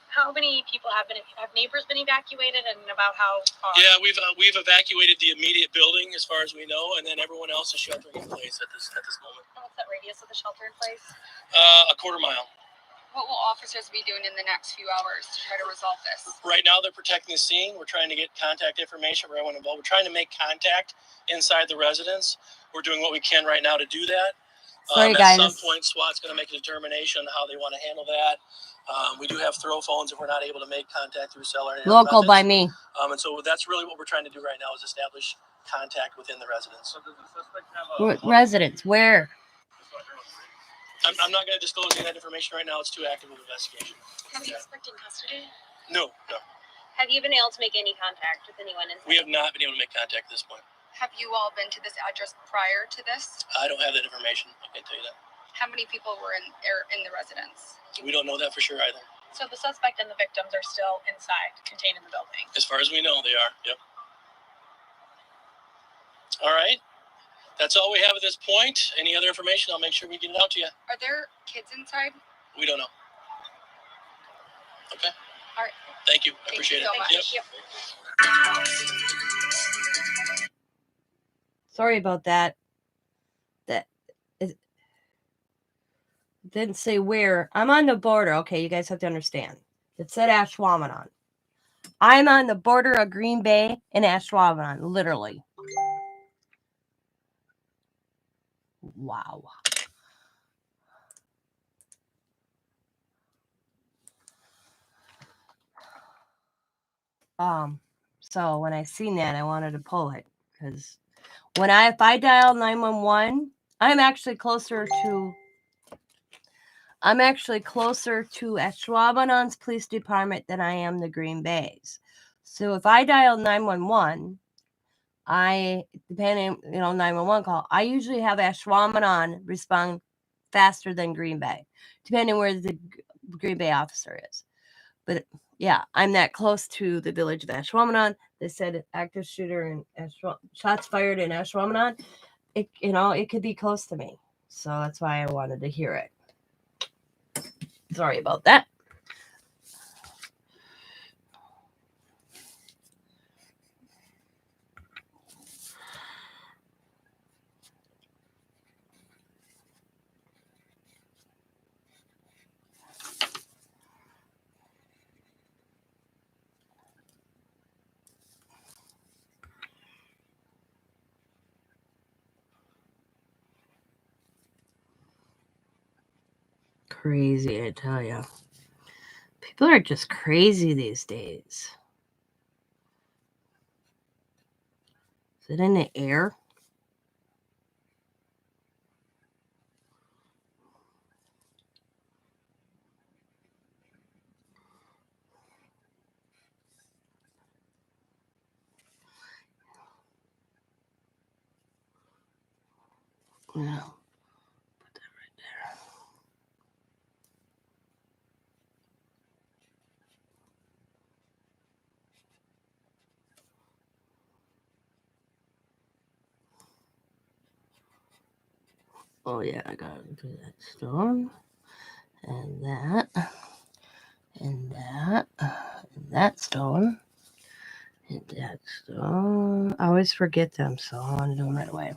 How many people have neighbors been evacuated, and about how far? Yeah, we've evacuated the immediate building as far as we know, and then everyone else is sheltering in place at this moment. And what's that radius of the shelter in place? A quarter mile. What will officers be doing in the next few hours to try to resolve this? Right now, they're protecting the scene. We're trying to get contact information for everyone involved. We're trying to make contact inside the residence. We're doing what we can right now to do that. Sorry, guys. At some point, SWAT's going to make a determination on how they want to handle that. We do have throw phones if we're not able to make contact through cell or any Local methods. by me. And so that's really what we're trying to do right now is establish contact within the residence. So does the suspect have Residents, where? I'm not going to disclose any of that information right now. It's too active of an investigation. Have you suspect in custody? No. Have you been able to make any contact with anyone? We have not been able to make contact at this point. Have you all been to this address prior to this? I don't have that information. I can't tell you that. How many people were in the residence? We don't know that for sure either. So the suspect and the victims are still inside, contained in the building? As far as we know, they are. Yep. All right. That's all we have at this point. Any other information, I'll make sure we get it out to you. Are there kids inside? We don't know. Okay. All right. Thank you. I appreciate it. Thank you. Sorry about that. That it didn't say where. I'm on the border. Okay, you guys have to understand. It said Ashwaubenon. I'm on the border of Green Bay and Ashwaubenon, literally. Wow. So when I seen that, I wanted to pull it because if I dial 911, I'm actually closer to Ashwaubenon's police department than I am the Green Bay's. So if I dial 911, depending, 911 call, I usually have Ashwaubenon respond faster than Green Bay, depending where the Green Bay officer is. But yeah, I'm that close to the village of Ashwaubenon. They said active shooter and shots fired in Ashwaubenon. It could be close to me. So that's why I wanted to hear it. Sorry about that. Crazy, I tell you. People are just crazy these days. Is it in the air? Yeah. Put that right there. Oh yeah, I gotta do that stone. And that. And that. And that stone. And that stone. I always forget them, so I want to do them right away.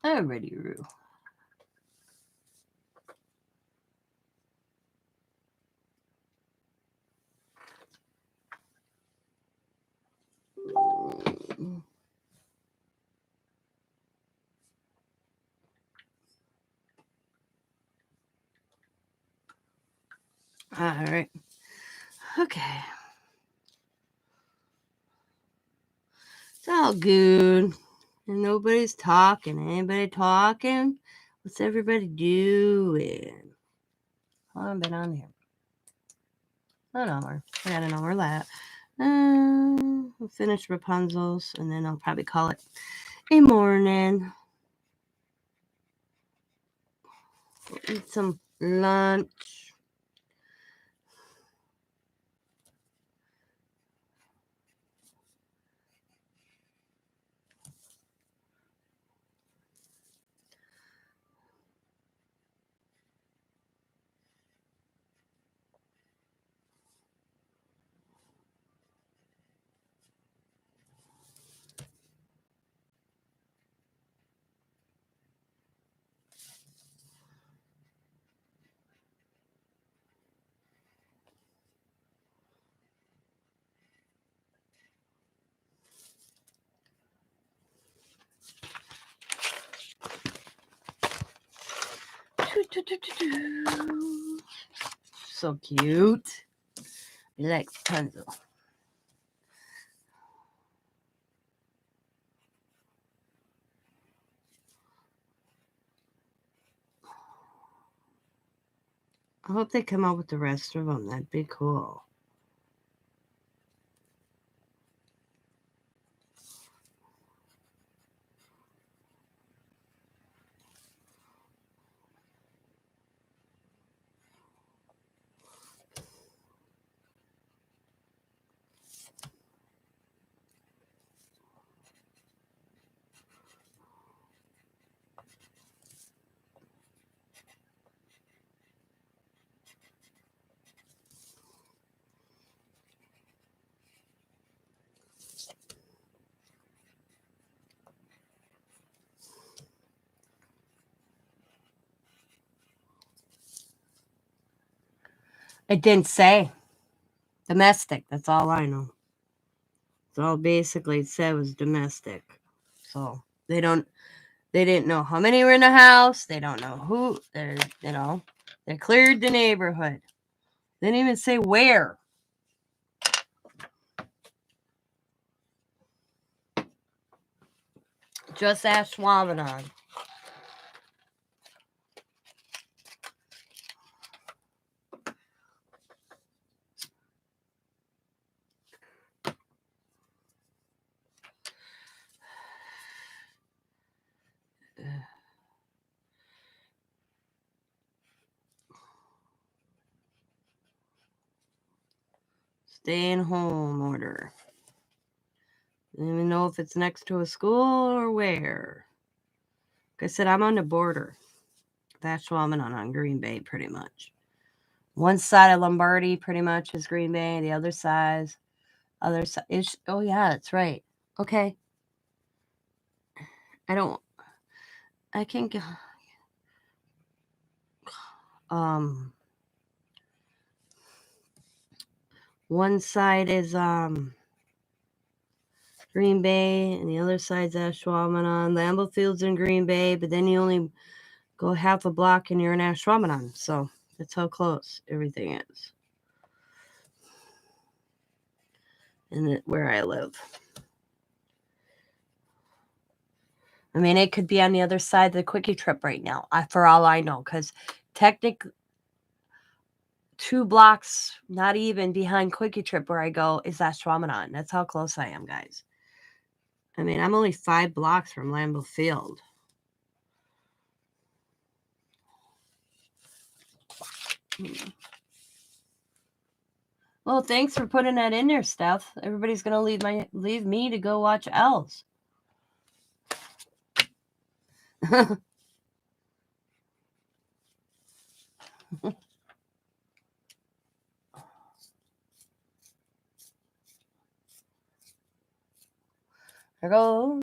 Alrighty, Roo. All right. Okay. It's all good. And nobody's talking. Anybody talking? What's everybody doing? How long have I been on here? An hour. I got an hour left. We'll finish Rapunzel's and then I'll probably call it a morning. We'll eat some lunch. So cute. I like Rapunzel. I hope they come out with the rest of them. That'd be cool. It didn't say. Domestic. That's all I know. That's all basically it said was domestic. So they didn't know how many were in the house. They don't know who. They cleared the neighborhood. They didn't even say where. Just ask Schwabenon. Staying home order. I don't even know if it's next to a school or where. Like I said, I'm on the border. That's Schwabenon on Green Bay, pretty much. One side of Lombardy, pretty much, is Green Bay. The other side is. Oh yeah, that's right. Okay. I can go. One side is Green Bay, and the other side's Ashwaubenon. Lambeau Field's in Green Bay, but then you only go half a block and you're in Ashwaubenon. So that's how close everything is. And where I live. I mean, it could be on the other side of the Quickie Trip right now, for all I know, because technically 2 blocks, not even behind Quickie Trip where I go, is Ashwaubenon. That's how close I am, guys. I mean, I'm only 5 blocks from Lambeau Field. Well, thanks for putting that in there, Steph. Everybody's gonna leave me to go watch Elves. There go.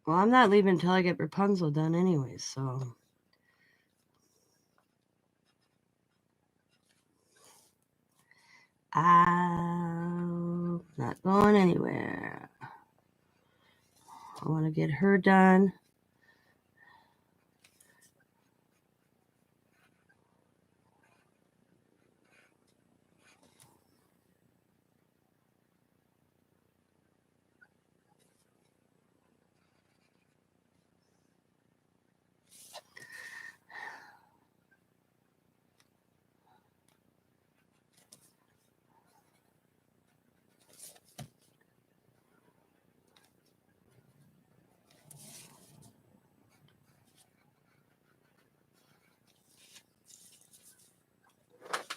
Well, I'm not leaving until I get Rapunzel done anyways, so. I'm not going anywhere. I want to get her done.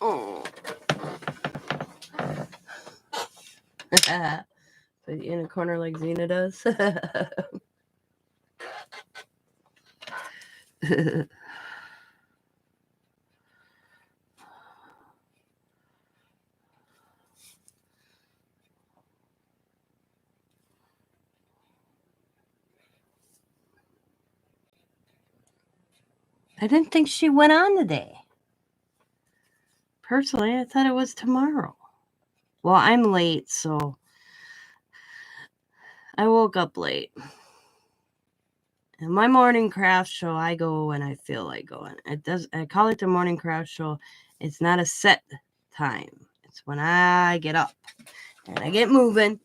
Oh. Put you in a corner like Xena does. I didn't think she went on today. Personally, I thought it was tomorrow. Well, I'm late, so I woke up late. And my morning craft show, I go when I feel like going. I call it the morning craft show. It's not a set time. It's when I get up and I get moving.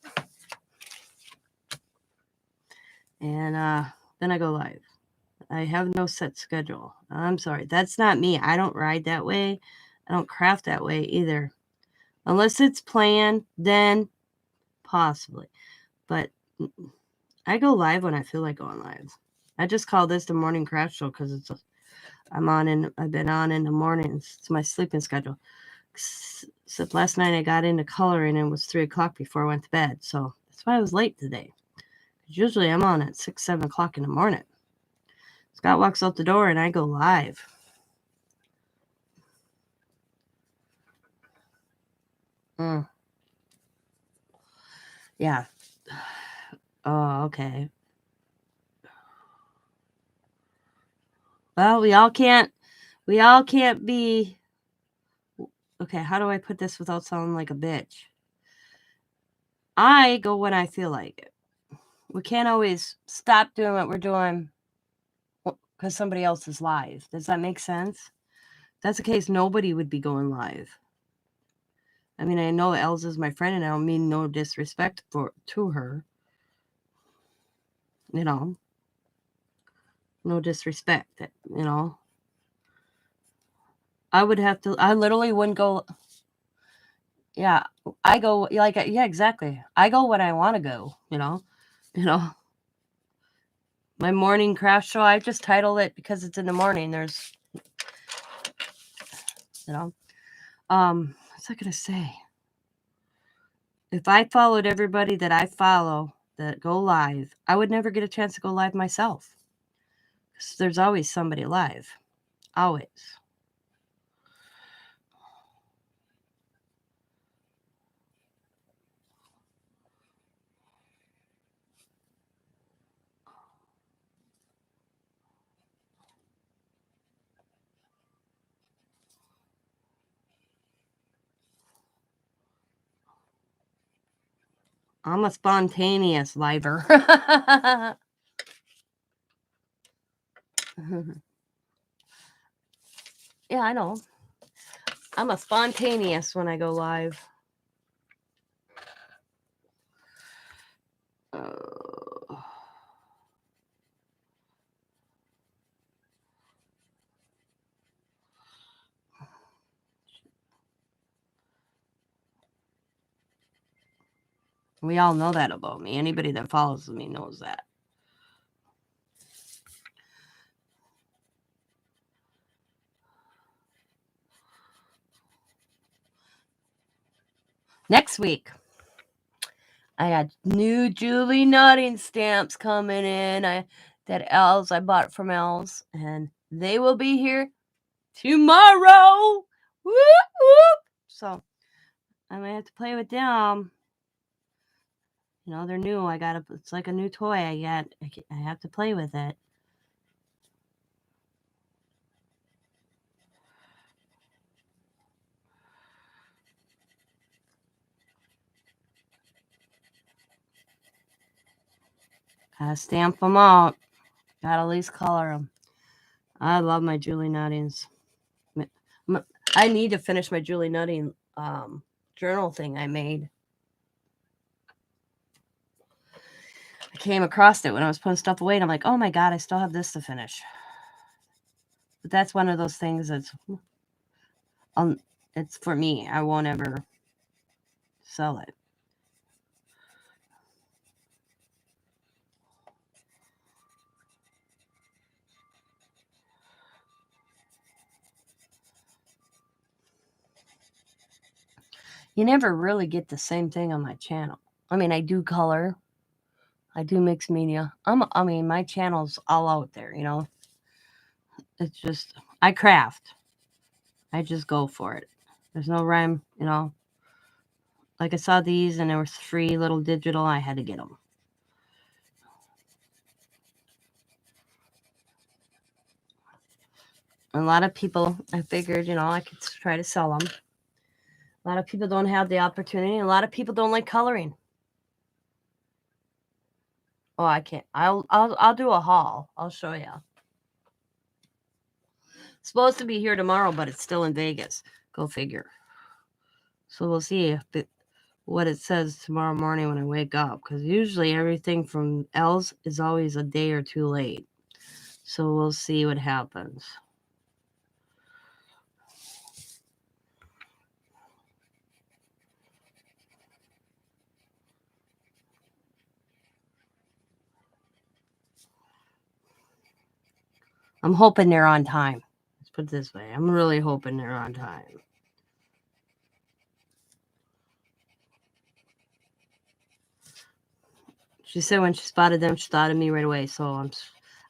And then I go live. I have no set schedule. I'm sorry. That's not me. I don't ride that way. I don't craft that way either. Unless it's planned, then possibly. But I go live when I feel like going live. I just call this the morning craft show because I've been on in the mornings. It's my sleeping schedule. Except last night I got into coloring and it was 3 o'clock before I went to bed. So that's why I was late today. Usually I'm on at 6, 7 o'clock in the morning. Scott walks out the door and I go live. Yeah. Oh, okay. Well, we all can't be. Okay, how do I put this without sounding like a bitch? I go when I feel like it. We can't always stop doing what we're doing because somebody else is live. Does that make sense? If that's the case, nobody would be going live. I mean, I know Elsa's my friend, and I don't mean no disrespect to her. You know, no disrespect. You know, I literally wouldn't go. Yeah, I go yeah, exactly. I go when I want to go. You know. My morning craft show. I just titled it because it's in the morning. There's, what's I gonna say? If I followed everybody that I follow that go live, I would never get a chance to go live myself. Because there's always somebody live. Always. I'm a spontaneous liver. Yeah, I know. I'm a spontaneous when I go live. We all know that about me. Anybody that follows me knows that. Next week, I got new Julie Nutting stamps coming in. I bought from Els, and they will be here tomorrow. Whoop, whoop. So I might have to play with them. You know, they're new. It's like a new toy. I have to play with it. Gotta stamp them out. Gotta at least color them. I love my Julie Nuttings. I need to finish my Julie Nutting journal thing I made. I came across it when I was putting stuff away, and I'm like, oh my God, I still have this to finish. But that's one of those things that's it's for me. I won't ever sell it. You never really get the same thing on my channel. I mean, I do color. I do mixed media. My channel's all out there, you know. It's just, I craft. I just go for it. There's no rhyme, you know. Like I saw these and they were free little digital. I had to get them. A lot of people, I figured, you know, I could try to sell them. A lot of people don't have the opportunity. A lot of people don't like coloring. Oh, I can't. I'll do a haul. I'll show you. It's supposed to be here tomorrow, but it's still in Vegas. Go figure. So we'll see what it says tomorrow morning when I wake up. Because usually everything from L's is always a day or two late. So we'll see what happens. I'm hoping they're on time. Let's put it this way. I'm really hoping they're on time. She said when she spotted them, she thought of me right away. So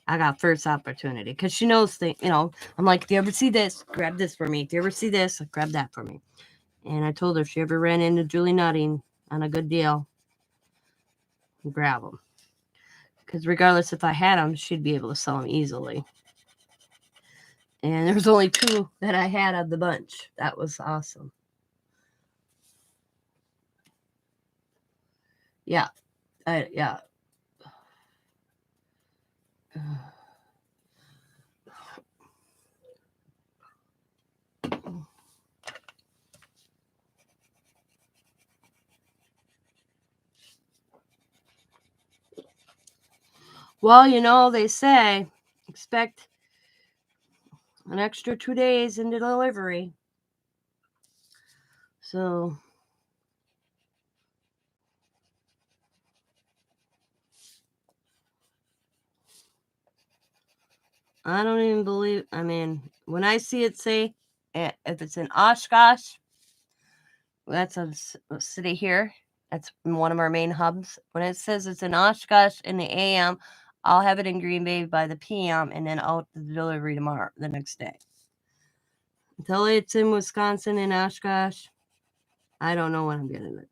I got first opportunity because she knows you know. I'm like, if you ever see this, grab this for me. If you ever see this, grab that for me. And I told her if she ever ran into Julie Nutting on a good deal, grab them. Because regardless if I had them, she'd be able to sell them easily. And there was only 2 that I had of the bunch. That was awesome. Yeah. Yeah. Well, you know, they say expect an extra 2 days into delivery. So I don't even believe, I mean, when I see it say, if it's in Oshkosh, that's a city here. That's one of our main hubs. When it says it's in Oshkosh in the AM, I'll have it in Green Bay by the PM and then out the delivery tomorrow, the next day. Until it's in Wisconsin in Oshkosh, I don't know when I'm getting it.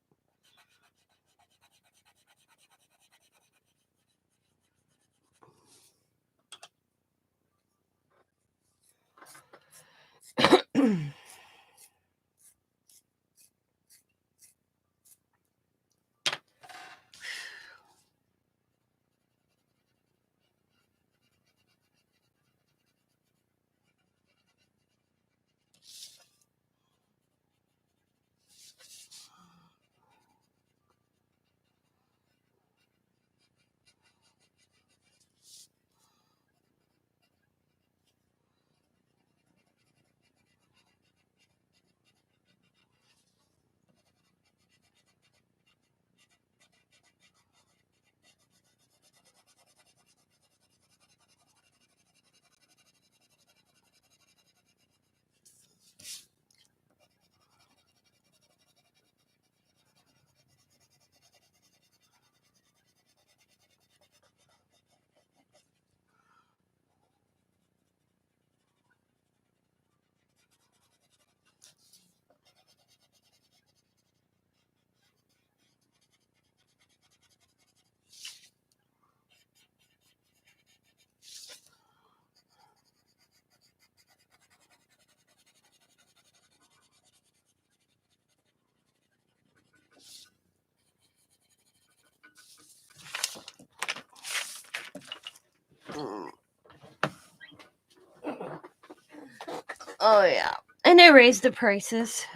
Oh, yeah. And they raised the prices.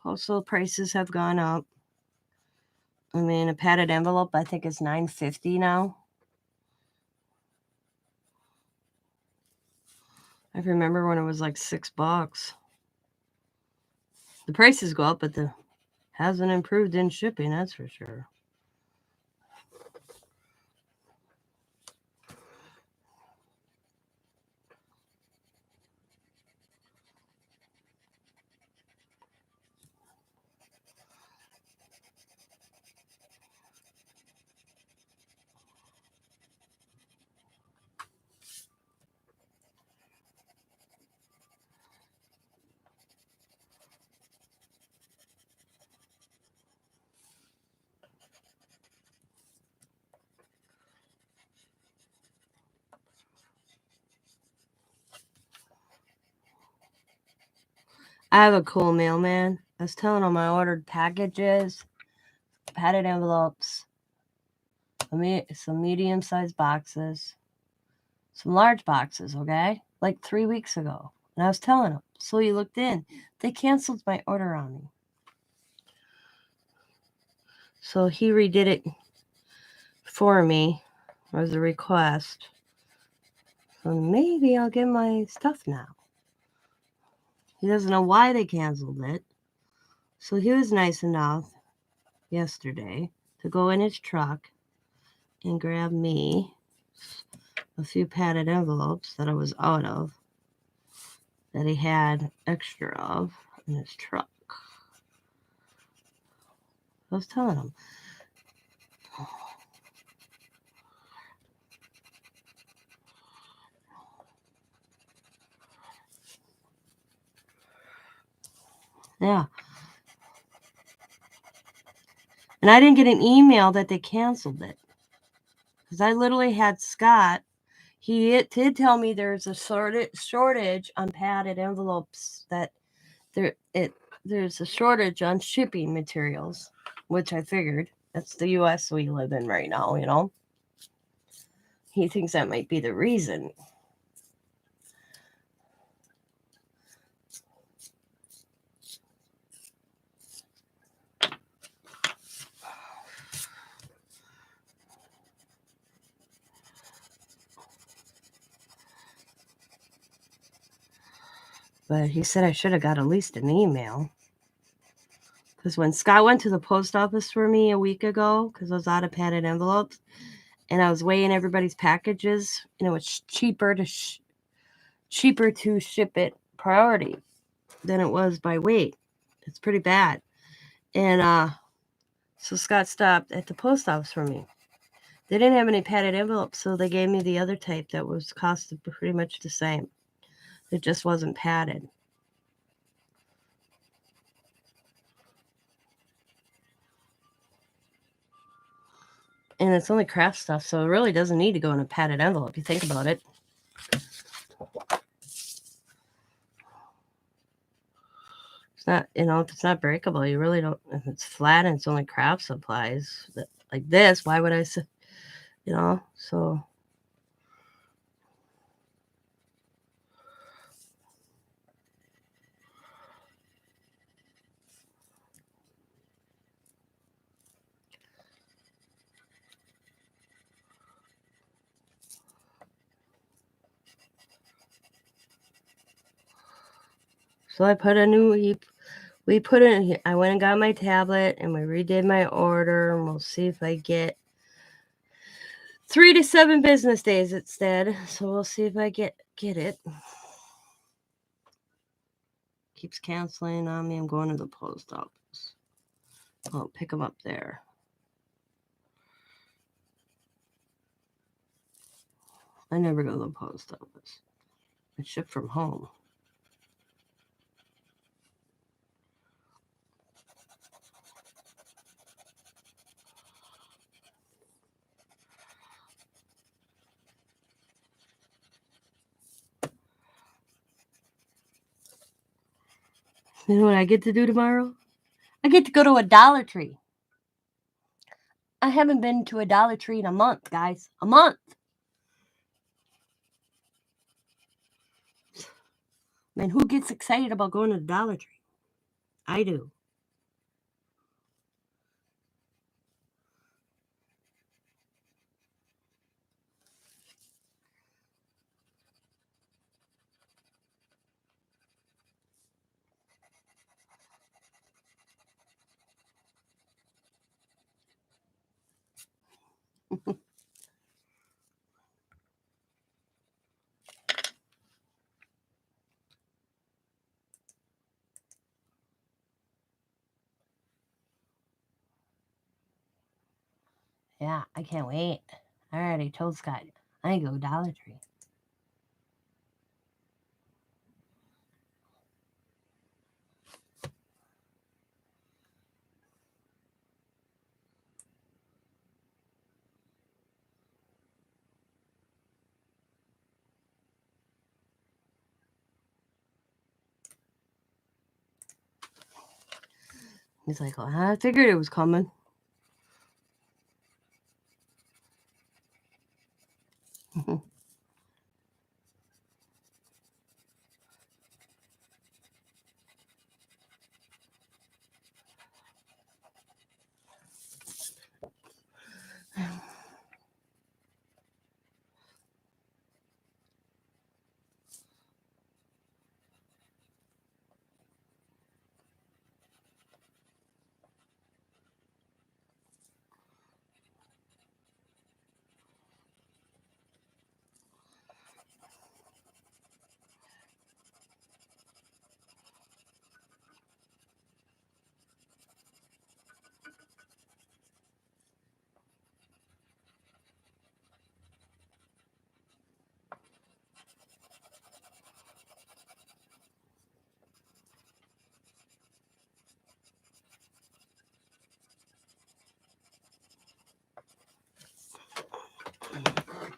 Postal prices have gone up. I mean, a padded envelope, I think, is $9.50 now. I remember when it was like $6. The prices go up, but the hasn't improved in shipping, that's for sure. I have a cool mailman. I was telling him I ordered packages, padded envelopes, some medium-sized boxes, some large boxes, okay? Like 3 weeks ago. And I was telling him, so he looked in. They canceled my order on me. So he redid it for me as a request. So maybe I'll get my stuff now. He doesn't know why they canceled it. So he was nice enough yesterday to go in his truck and grab me a few padded envelopes that I was out of, that he had extra of in his truck. I was telling him. Yeah. And I didn't get an email that they canceled it. Because I literally had Scott. He did tell me there's a shortage on padded envelopes, that there's a shortage on shipping materials, which I figured. That's the U.S. we live in right now, you know. He thinks that might be the reason. But he said I should have got at least an email. Because when Scott went to the post office for me a week ago, because I was out of padded envelopes, and I was weighing everybody's packages, and it was cheaper to ship it priority than it was by weight. It's pretty bad. And so Scott stopped at the post office for me. They didn't have any padded envelopes, so they gave me the other type that was costed pretty much the same. It just wasn't padded. And it's only craft stuff, so it really doesn't need to go in a padded envelope, if you think about it. It's not, if it's not breakable, you really don't, if it's flat and it's only craft supplies, like this, why would I say, so. So I put we put it, I went and got my tablet and we redid my order, and we'll see if I get 3 to 7 business days instead. So we'll see if I get it. Keeps canceling on me. I'm going to the post office. I'll pick them up there. I never go to the post office. I ship from home. You know what I get to do tomorrow? I get to go to a Dollar Tree. I haven't been to a Dollar Tree in a month, guys. A month. Man, who gets excited about going to the Dollar Tree? I do. Yeah, I can't wait. I already told Scott I go Dollar Tree. He's like, well, I figured it was coming.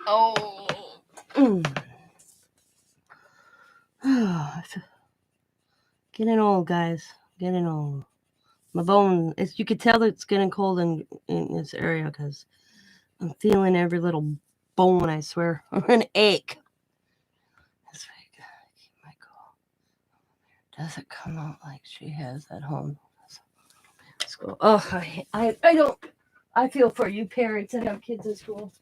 Oh. Getting old, guys. Getting old. My bone, you could tell that it's getting cold in this area because I'm feeling every little bone, I swear. An ache. This way, keep my cool. Does it come out like she has at home? School. Oh, I don't. I feel for you parents that have kids in school.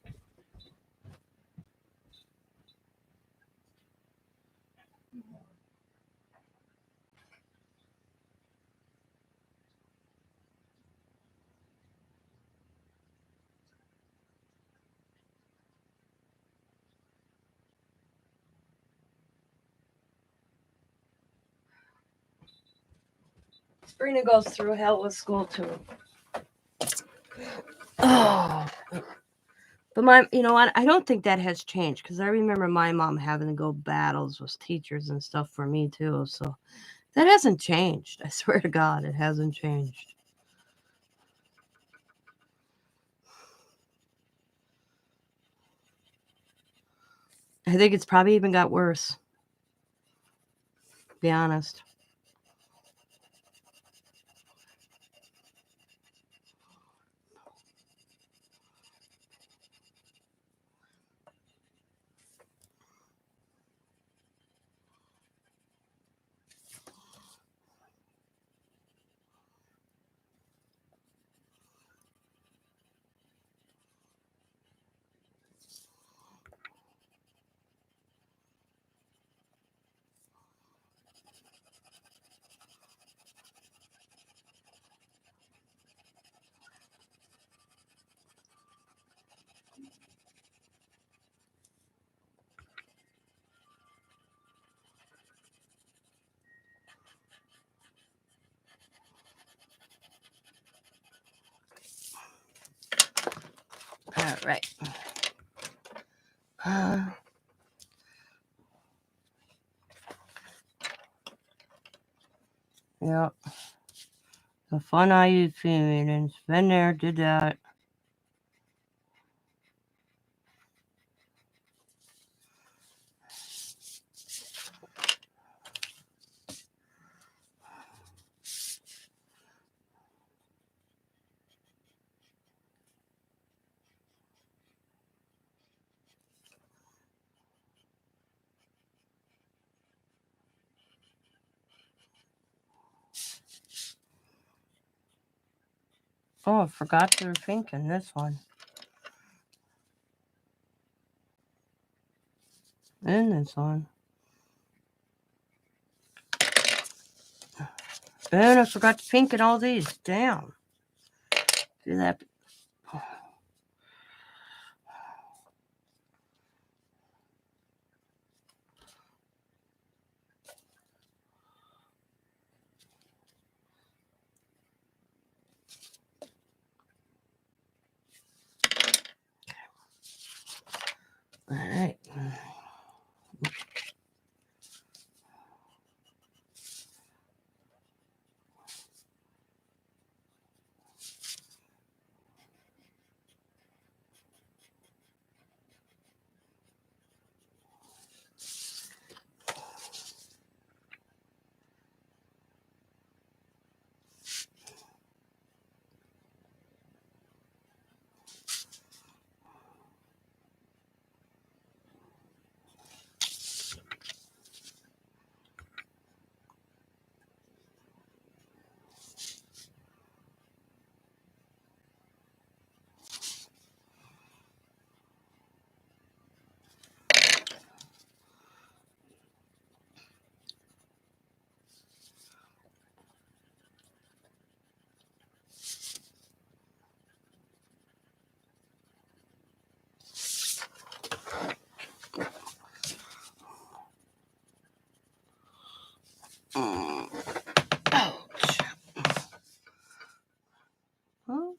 Sabrina goes through hell with school too. Oh, but I don't think that has changed because I remember my mom having to go battles with teachers and stuff for me too. So that hasn't changed. I swear to God, it hasn't changed. I think it's probably even got worse. To be honest. All right. Yeah. The fun IUP meetings. Been there, did that. Oh, I forgot to pink in this one. And this one. And I forgot to pink in all these. Damn. Do that. All right. Ouch. Huh?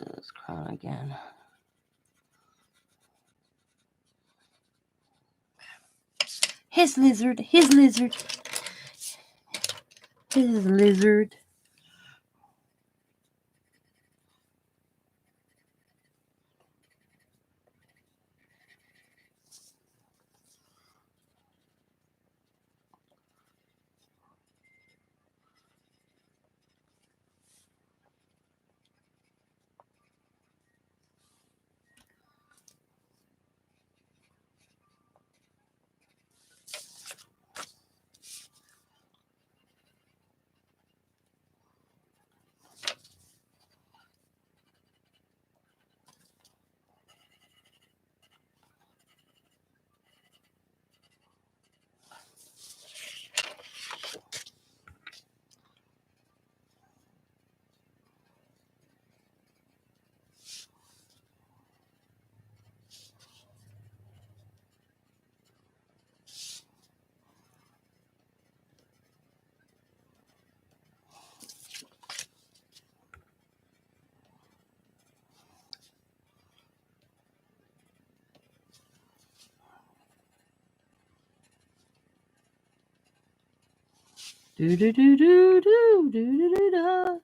This crown again. His lizard. His lizard. His lizard. Do do do do do do do do da.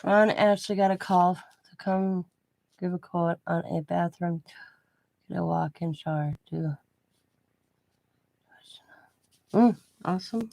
Ron actually got a call to come give a quote on a bathroom. Get a walk-in shower too. Awesome.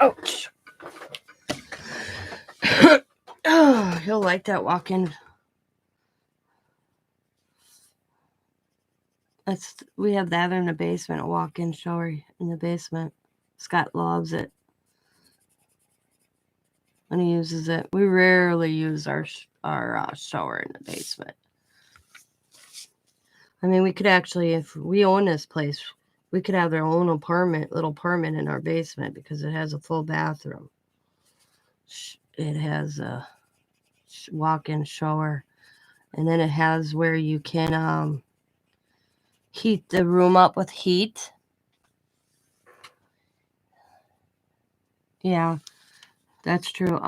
Ouch. Oh, he'll like that walk-in. We have that in the basement, a walk-in shower in the basement. Scott loves it. And he uses it. We rarely use our shower in the basement. I mean, we could actually, if we own this place, we could have our own little apartment in our basement because it has a full bathroom. It has a walk-in shower, and then it has where you can heat the room up with heat. Yeah, that's true.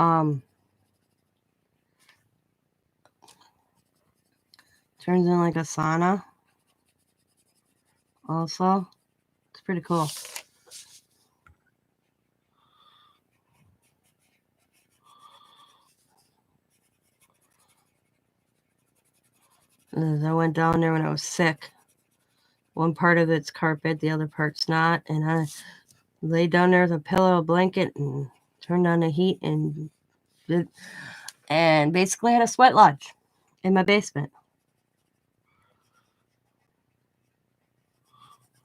Turns in like a sauna. Also, it's pretty cool. I went down there when I was sick. One part of it's carpet, the other part's not, and I laid down there with a pillow, a blanket, and turned on the heat, and basically had a sweat lodge in my basement.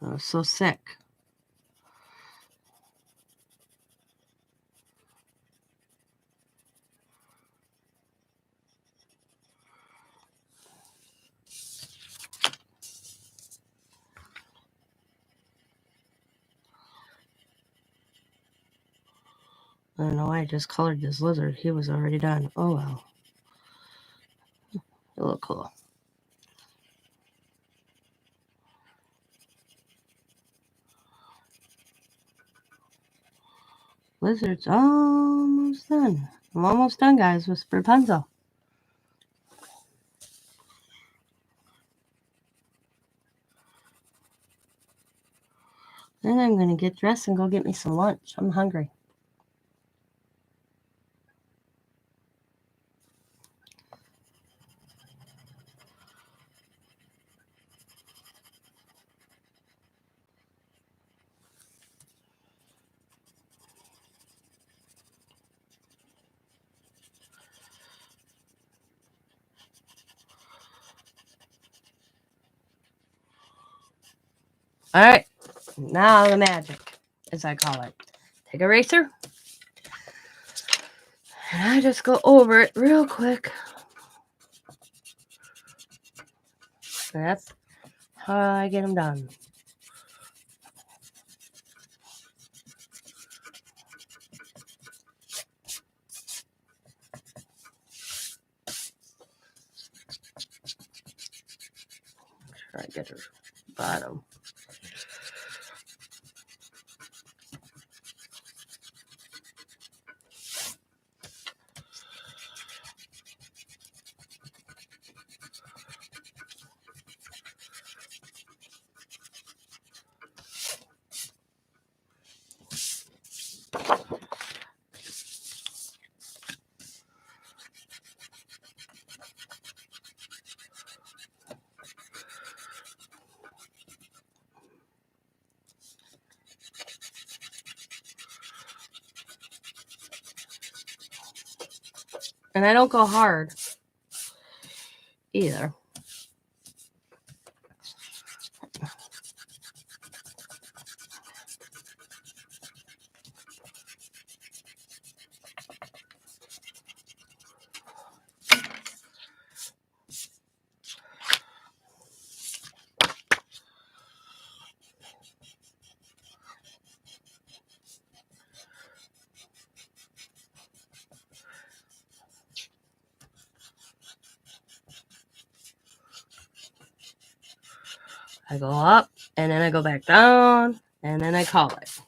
I was so sick. I don't know why I just colored this lizard. He was already done. Oh well. It looked cool. Lizard's almost done. I'm almost done, guys, with Rapunzel. Then I'm going to get dressed and go get me some lunch. I'm hungry. All right. Now the magic, as I call it. Take a eraser. And I just go over it real quick. That's how I get them done. Try to get her bottom. And I don't go hard either. I go up, and then I go back down, and then I call it.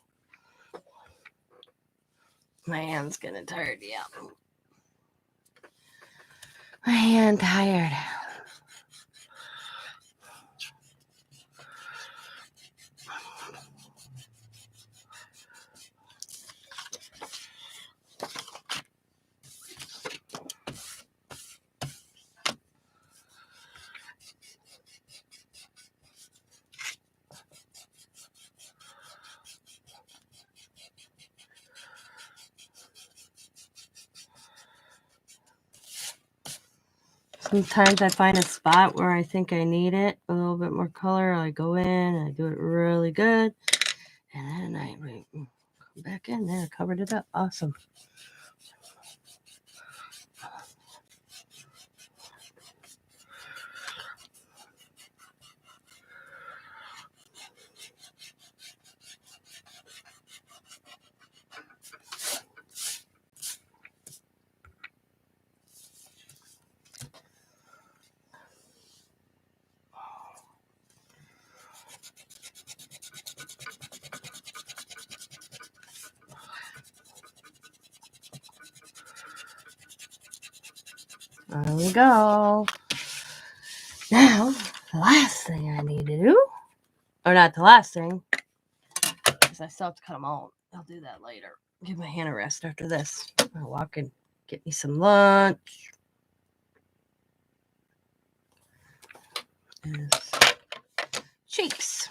My hand's getting tired, yeah. My hand tired. Sometimes I find a spot where I think I need it, a little bit more color. I go in, and I do it really good, and then I come back in there, covered it up. Awesome. There we go. Now, the last thing I need to do, or not the last thing, because I still have to cut them out. I'll do that later. Give my hand a rest after this. I'll walk and get me some lunch. Cheeks.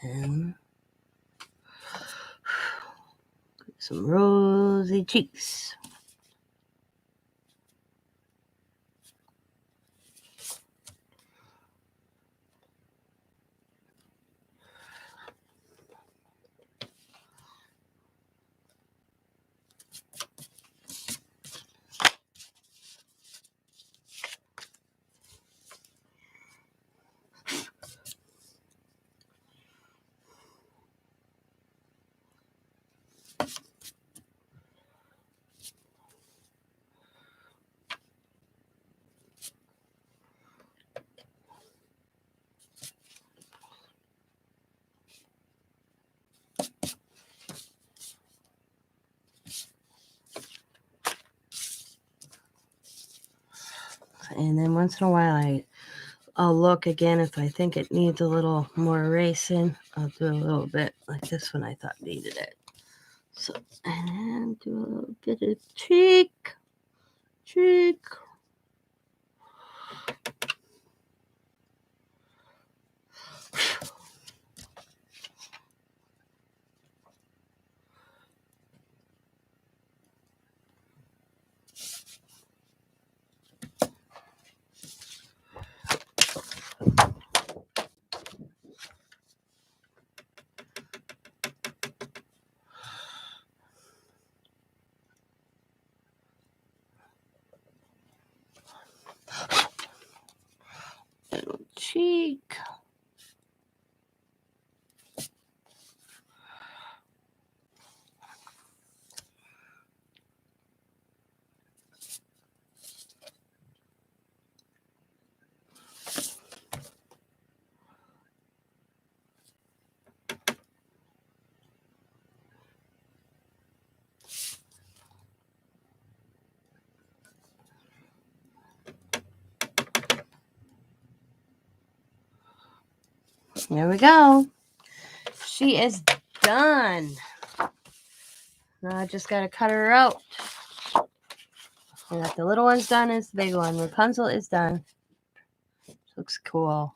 And some rosy cheeks. And then once in a while, I'll look again if I think it needs a little more erasing. I'll do a little bit like this one I thought needed it. So, and do a little bit of cheek. Little cheek. There we go. She is done. Now I just got to cut her out. I got the little one's done. Is the big one. Rapunzel is done. Looks cool.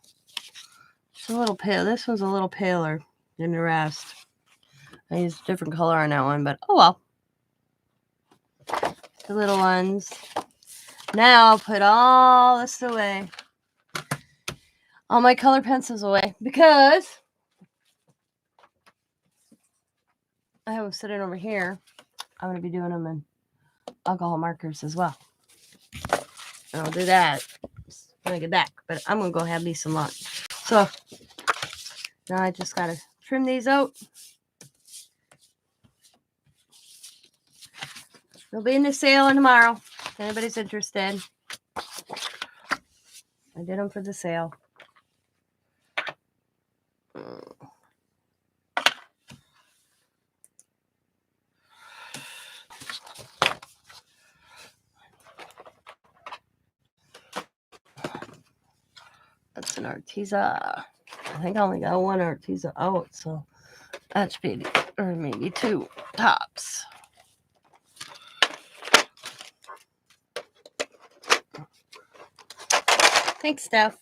It's a little pale. This one's a little paler than the rest. I used a different color on that one, but oh well. The little ones. Now I'll put all this away. All my color pencils away because I have them sitting over here. I'm going to be doing them in alcohol markers as well. And I'll do that when I get back. But I'm going to go have me some lunch. So now I just got to trim these out. They'll be in the sale tomorrow if anybody's interested. I did them for the sale. That's an Arteza. I think I only got one Arteza out, so that should be, or maybe two tops. Thanks, Steph.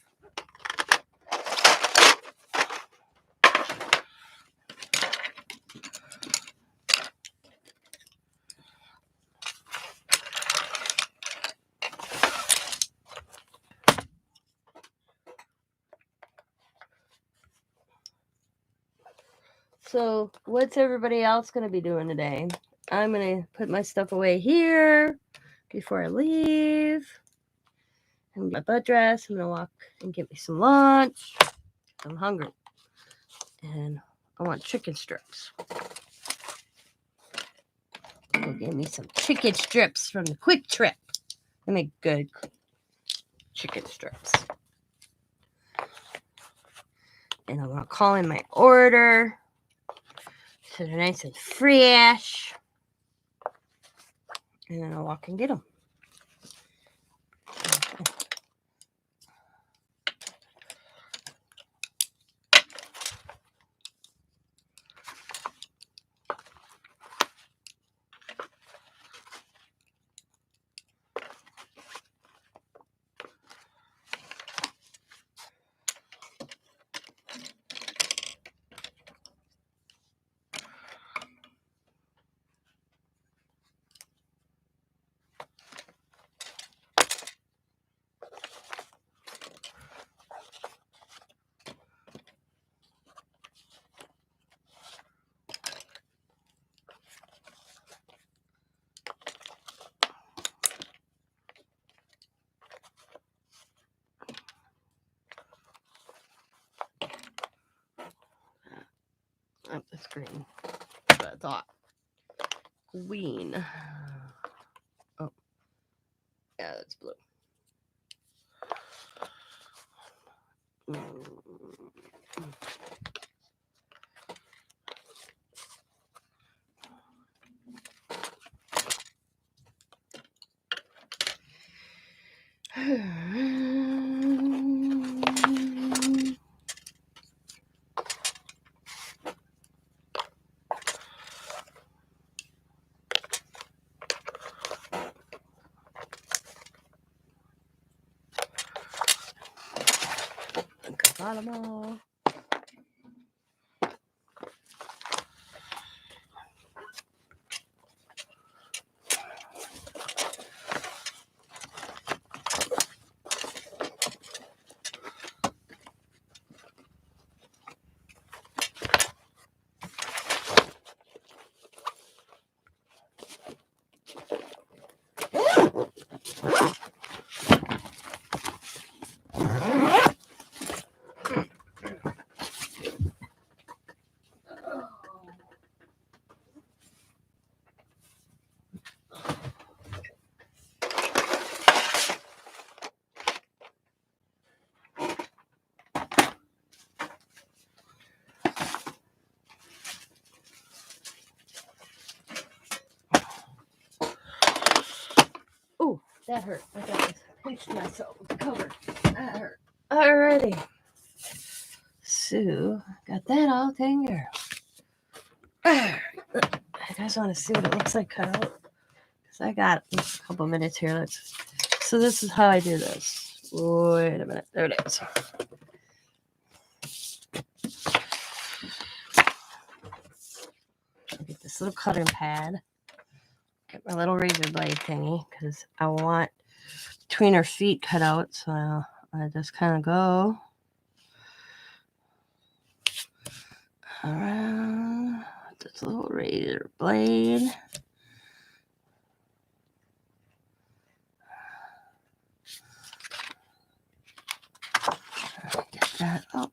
So what's everybody else going to be doing today? I'm going to put my stuff away here before I leave. I'm my butt dress. I'm going to walk and get me some lunch. I'm hungry. And I want chicken strips. Go get me some chicken strips from the Quick Trip. They make good chicken strips. And I'm going to call in my order so they're nice and fresh. and then I'll walk and get them. Oh, that's green. That's what I thought. Queen. Oh, yeah, that's blue. Got them all. Oh, that hurt. I got this. Pinched myself with the cover. That hurt. Alrighty. So, got that all taken care of. You guys want to see what it looks like cut out? Because I got a couple minutes here. So this is how I do this. Wait a minute. There it is. I'll get this little cutting pad. Get my little razor blade thingy because I want between her feet cut out. So I just kind of go around this little razor blade. Get that out.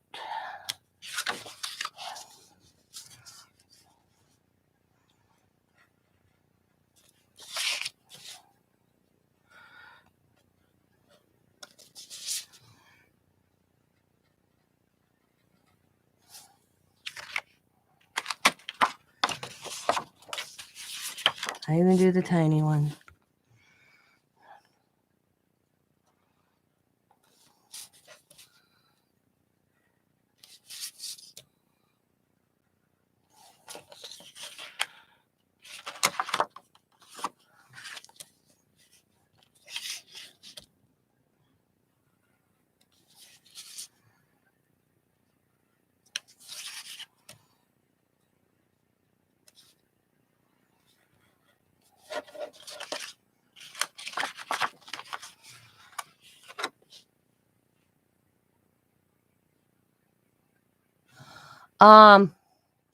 I even do the tiny one.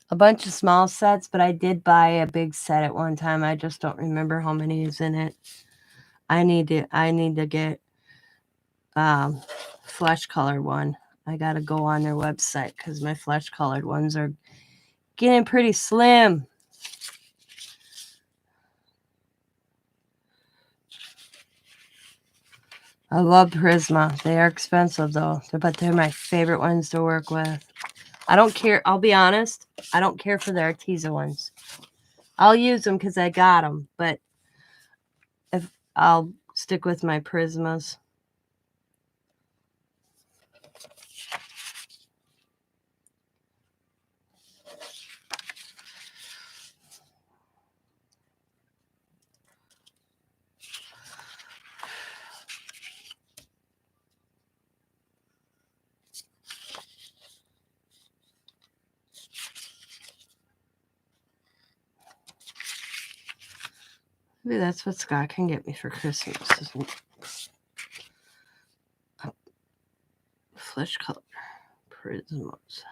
A bunch of small sets, but I did buy a big set at one time. I just don't remember how many is in it. I need to get flesh colored one. I gotta go on their website because my flesh colored ones are getting pretty slim. I love Prisma. They are expensive though, but they're my favorite ones to work with. I don't care. I'll be honest. I don't care for the Arteza ones. I'll use them because I got them, but I'll stick with my Prismas. Maybe that's what Scott can get me for Christmas. Flesh color Prismas.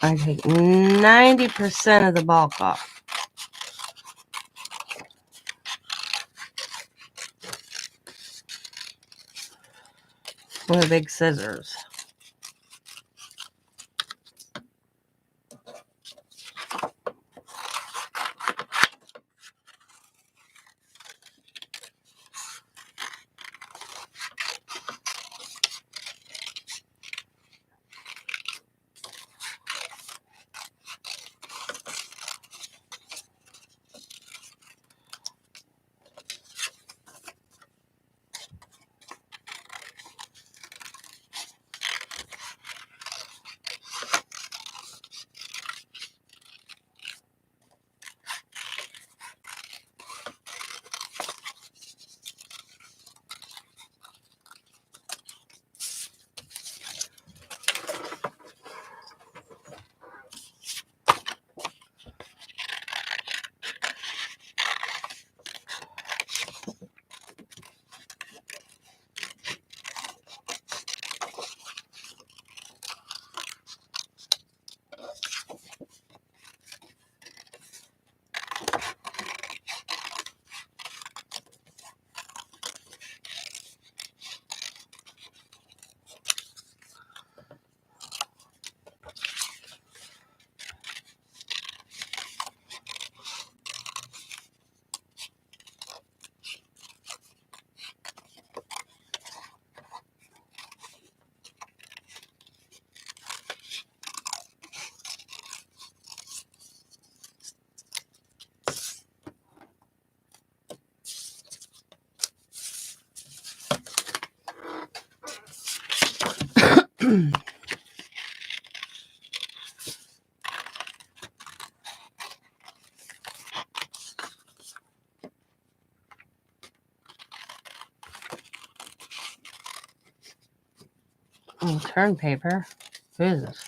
I take 90% of the bulk off with big scissors. Turn paper. Jesus.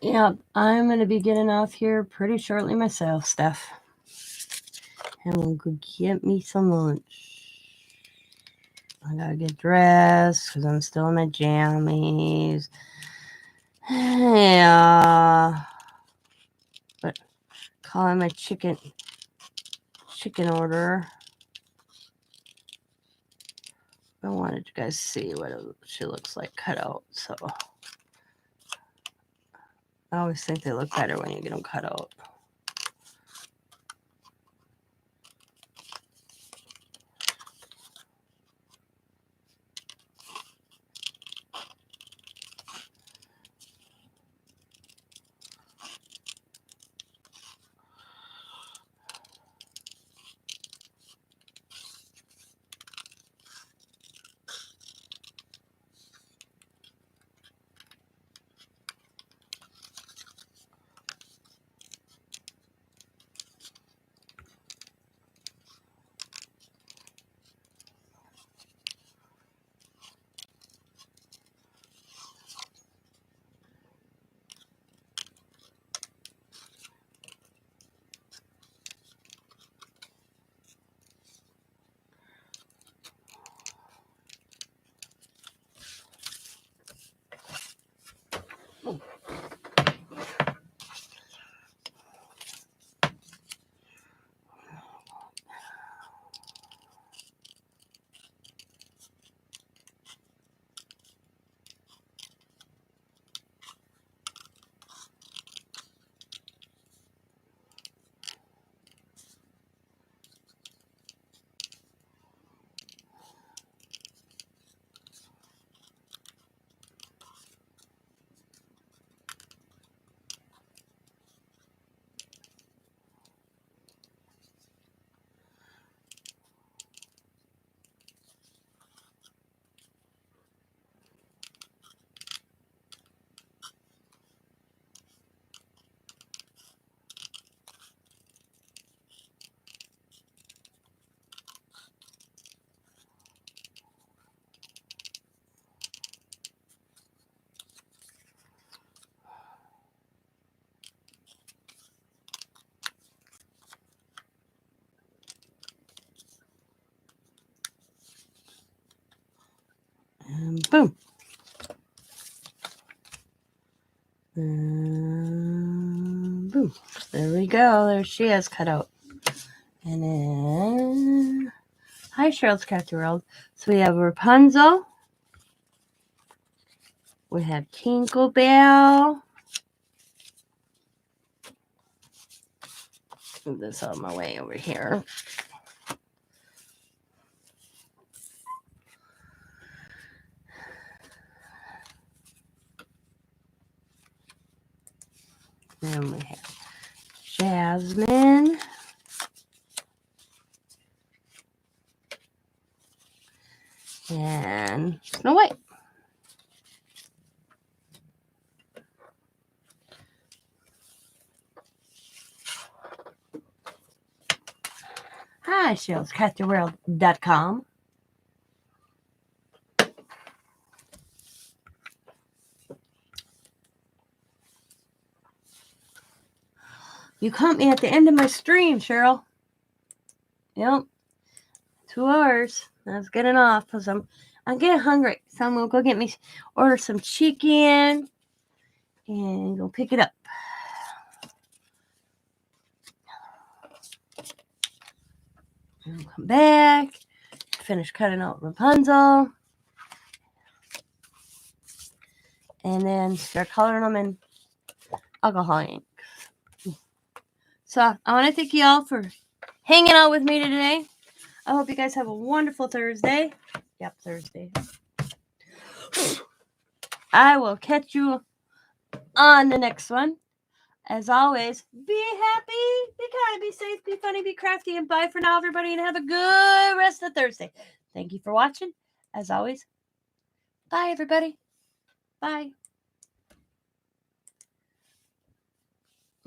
Yep, I'm going to be getting off here pretty shortly myself, Steph. And we'll go get me some lunch. I got to get dressed because I'm still in my jammies. Yeah. But calling my chicken order. I wanted you guys to see what she looks like cut out, so I always think they look better when you get them cut out. And boom. And boom. There we go. There she is cut out. And then, hi, Cheryl's Crafty World. So we have Rapunzel. We have Tinkerbell. Move this out of my way over here. Then we have Jasmine. Snow White. Hi, ShellsCraftyWorld.com. You caught me at the end of my stream, Cheryl. Yep. 2 hours. I was getting off because I'm getting hungry. So I'm going to go get me, order some chicken and go pick it up. And come back, finish cutting out Rapunzel, and then start coloring them in alcohol ink. So I want to thank you all for hanging out with me today. I hope you guys have a wonderful Thursday. Yep, Thursday. I will catch you on the next one. As always, be happy, be kind, be safe, be funny, be crafty, and bye for now, everybody, and have a good rest of Thursday. Thank you for watching. As always, bye, everybody. Bye.